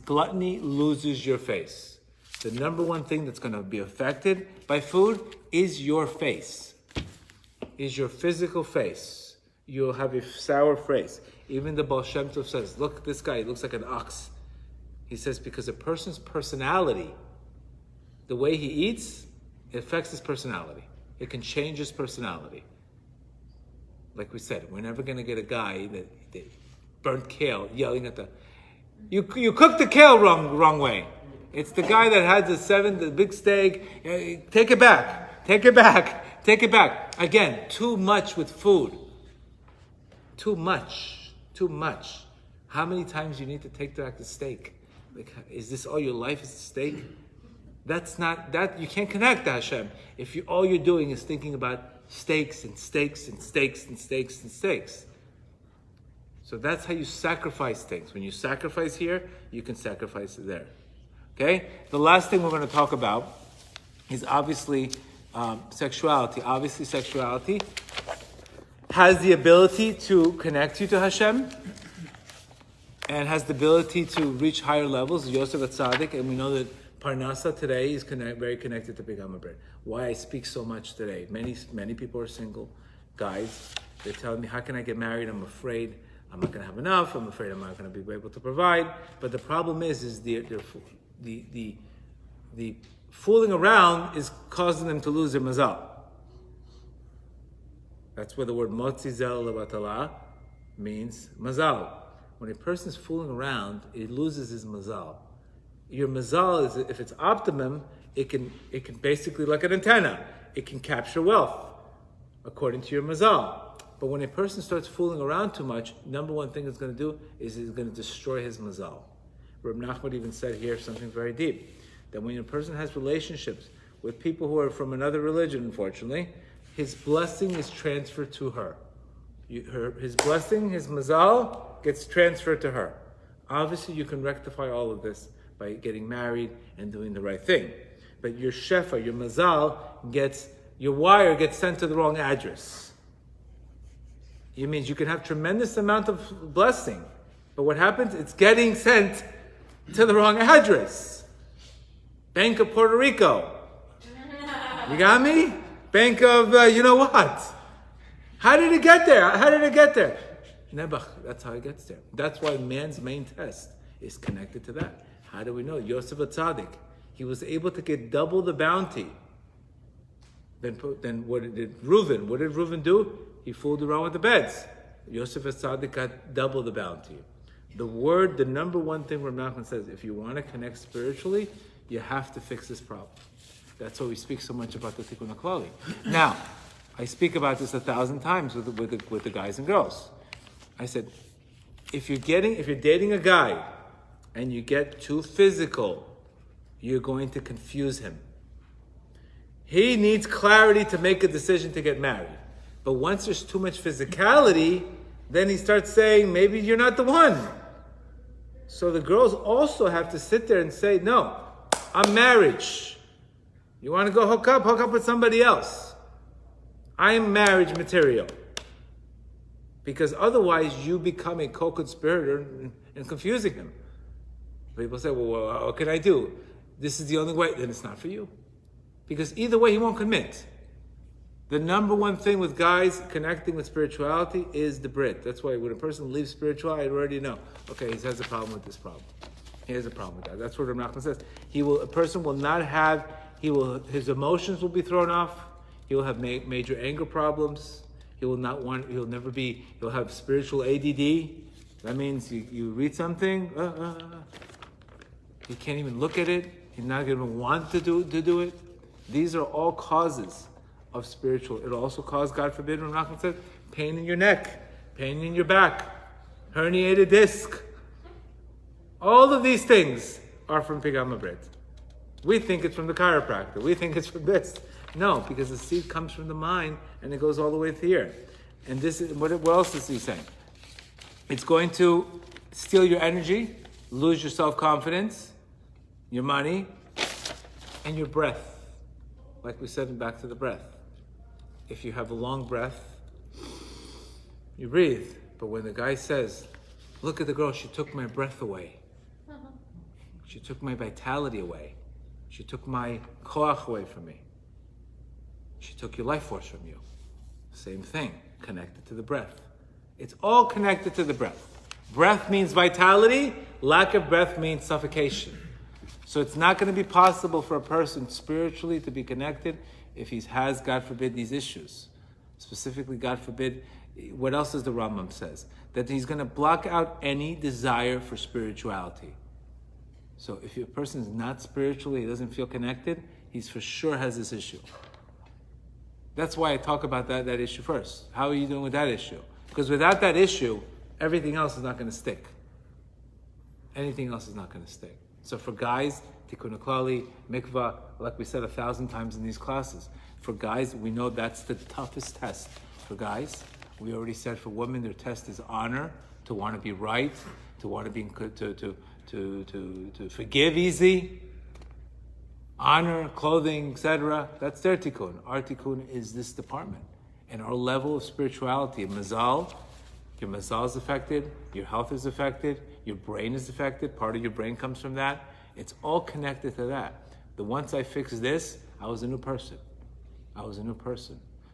gluttony loses your face. The number one thing that's going to be affected by food is your face. Is your physical face. You'll have a sour face. Even the Baal Shem Tov says, look, this guy, he looks like an ox. He says because a person's personality, the way he eats, it affects his personality. It can change his personality. Like we said, we're never going to get a guy that burnt kale yelling at you cooked the kale wrong way. It's the guy that had the big steak. Take it back. Take it back. Take it back. Again, too much with food. Too much. Too much. How many times you need to take back the steak? Like, is this all your life is steak? That's not that you can't connect to Hashem if all you're doing is thinking about steaks and steaks and steaks and steaks and steaks. So that's how you sacrifice things. When you sacrifice here, you can sacrifice it there. Okay? The last thing we're going to talk about is obviously sexuality. Obviously, sexuality has the ability to connect you to Hashem and has the ability to reach higher levels. Yosef Atzadik, and we know that Parnasa today is very connected to Big Hammer bread. Why I speak so much today. Many people are single guys. They're telling me, how can I get married? I'm afraid I'm not going to have enough. I'm afraid I'm not going to be able to provide. But the problem is the fooling around is causing them to lose their mazal. That's where the word motzizel levatala means mazal. When a person is fooling around, it loses his mazal. Your mazal is, if it's optimum, it can basically, like an antenna, it can capture wealth according to your mazal. But when a person starts fooling around too much, number one thing it's going to do is it's going to destroy his mazal. Reb Nachman even said here something very deep, that when a person has relationships with people who are from another religion, unfortunately, his blessing is transferred to her. His blessing, his mazal, gets transferred to her. Obviously, you can rectify all of this by getting married and doing the right thing. But your shefa, your mazal, your wire gets sent to the wrong address. It means you can have tremendous amount of blessing, but what happens? It's getting sent to the wrong address. Bank of Puerto Rico. You got me? Bank of, you know what? How did it get there? How did it get there? Nebuch, that's how it gets there. That's why man's main test is connected to that. How do we know? Yosef Atzadik, he was able to get double the bounty. Then what did Reuven? What did Reuven do? He fooled around with the beds. Yosef Atzadik got double the bounty. The number one thing Rabbi Nachman says, if you want to connect spiritually, you have to fix this problem. That's why we speak so much about the Tikkun HaKlali. Now, I speak about this 1,000 times with the guys and girls. I said, if you're dating a guy and you get too physical, you're going to confuse him. He needs clarity to make a decision to get married. But once there's too much physicality, then he starts saying, maybe you're not the one. So the girls also have to sit there and say, no, I'm marriage. You want to go hook up with somebody else. I am marriage material. Because otherwise you become a co-conspirator and confusing him. People say, well, what can I do? This is the only way. Then it's not for you. Because either way, he won't commit. The number one thing with guys connecting with spirituality is the Brit. That's why when a person leaves spirituality, I already know, okay, he has a problem with this problem. He has a problem with that. That's what Rabbi Nachman says. A person will not have, his emotions will be thrown off. He will have major anger problems. He'll have spiritual ADD. That means you read something, he can't even look at it. He's not going to want to do it. These are all causes of spiritual. It'll also cause, God forbid, when Nachman said, pain in your neck, pain in your back, herniated disc. All of these things are from Pigam Brit. We think it's from the chiropractor. We think it's from this. No, because the seed comes from the mind and it goes all the way to here. And this is what else is he saying? It's going to steal your energy, lose your self-confidence, your money, and your breath. Like we said, back to the breath. If you have a long breath, you breathe. But when the guy says, look at the girl, she took my breath away. She took my vitality away. She took my koach away from me. She took your life force from you. Same thing, connected to the breath. It's all connected to the breath. Breath means vitality. Lack of breath means suffocation. So it's not going to be possible for a person spiritually to be connected if he has, God forbid, these issues. Specifically, God forbid, what else does the Rambam says? That he's going to block out any desire for spirituality. So if a person is not spiritually, he doesn't feel connected, he's for sure has this issue. That's why I talk about that issue first. How are you doing with that issue? Because without that issue, everything else is not going to stick. Anything else is not going to stick. So for guys, tikkun klali, mikvah, like we said 1,000 times in these classes. For guys, we know that's the toughest test. For guys, we already said for women, their test is honor, to want to be right, to want to be to forgive easy, honor, clothing, etc. That's their tikkun. Our tikkun is this department. And our level of spirituality, mazal, your mazal is affected, your health is affected, your brain is affected, part of your brain comes from that. It's all connected to that. Once I fixed this, I was a new person.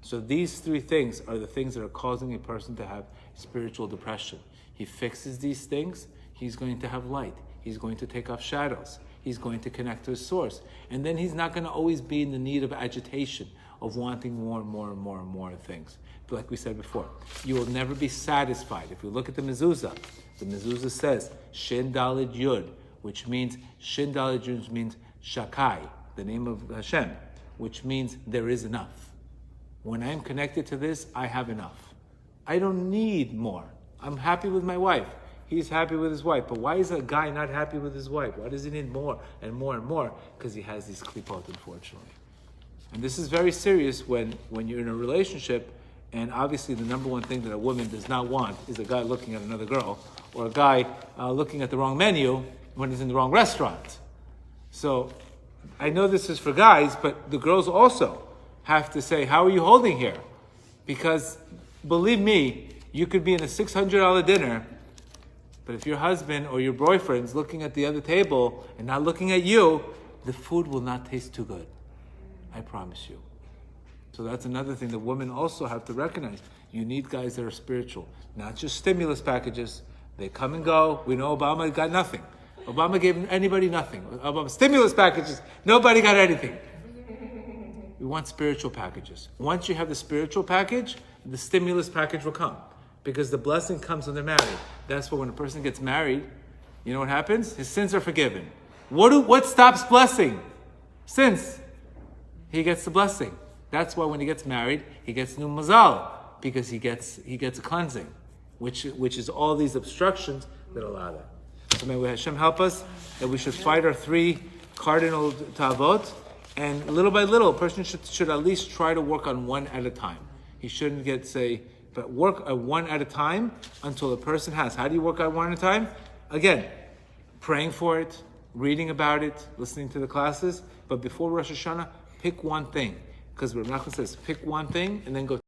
So these three things are the things that are causing a person to have spiritual depression. He fixes these things, he's going to have light. He's going to take off shadows. He's going to connect to his source. And then he's not going to always be in the need of agitation, of wanting more and more and more and more things. But like we said before, you will never be satisfied. If you look at the mezuzah says, Shin Dalid Yud, which means, Shin Dalid Yud means Shakai, the name of Hashem, which means there is enough. When I'm connected to this, I have enough. I don't need more. I'm happy with my wife. He's happy with his wife. But why is a guy not happy with his wife? Why does he need more and more and more? Because he has these klipot, unfortunately. And this is very serious when you're in a relationship, and obviously the number one thing that a woman does not want is a guy looking at another girl, or a guy looking at the wrong menu when he's in the wrong restaurant. So I know this is for guys, but the girls also have to say, how are you holding here? Because believe me, you could be in a $600 dinner, but if your husband or your boyfriend's looking at the other table and not looking at you, the food will not taste too good. I promise you. So that's another thing that women also have to recognize. You need guys that are spiritual, not just stimulus packages. They come and go. We know Obama got nothing. Obama gave anybody nothing. Obama stimulus packages, nobody got anything. We want spiritual packages. Once you have the spiritual package, the stimulus package will come. Because the blessing comes when they're married. That's why when a person gets married, you know what happens? His sins are forgiven. What stops blessing? Sins. He gets the blessing. That's why when he gets married, he gets new mazal, because he gets a cleansing, which is all these obstructions that allow that. So may Hashem help us that we should fight our three cardinal tavot, and little by little, a person should at least try to work on one at a time. He shouldn't but work at one at a time until a person has. How do you work at one at a time? Again, praying for it, reading about it, listening to the classes. But before Rosh Hashanah, pick one thing. Because Rabbi Nachman says, pick one thing and then go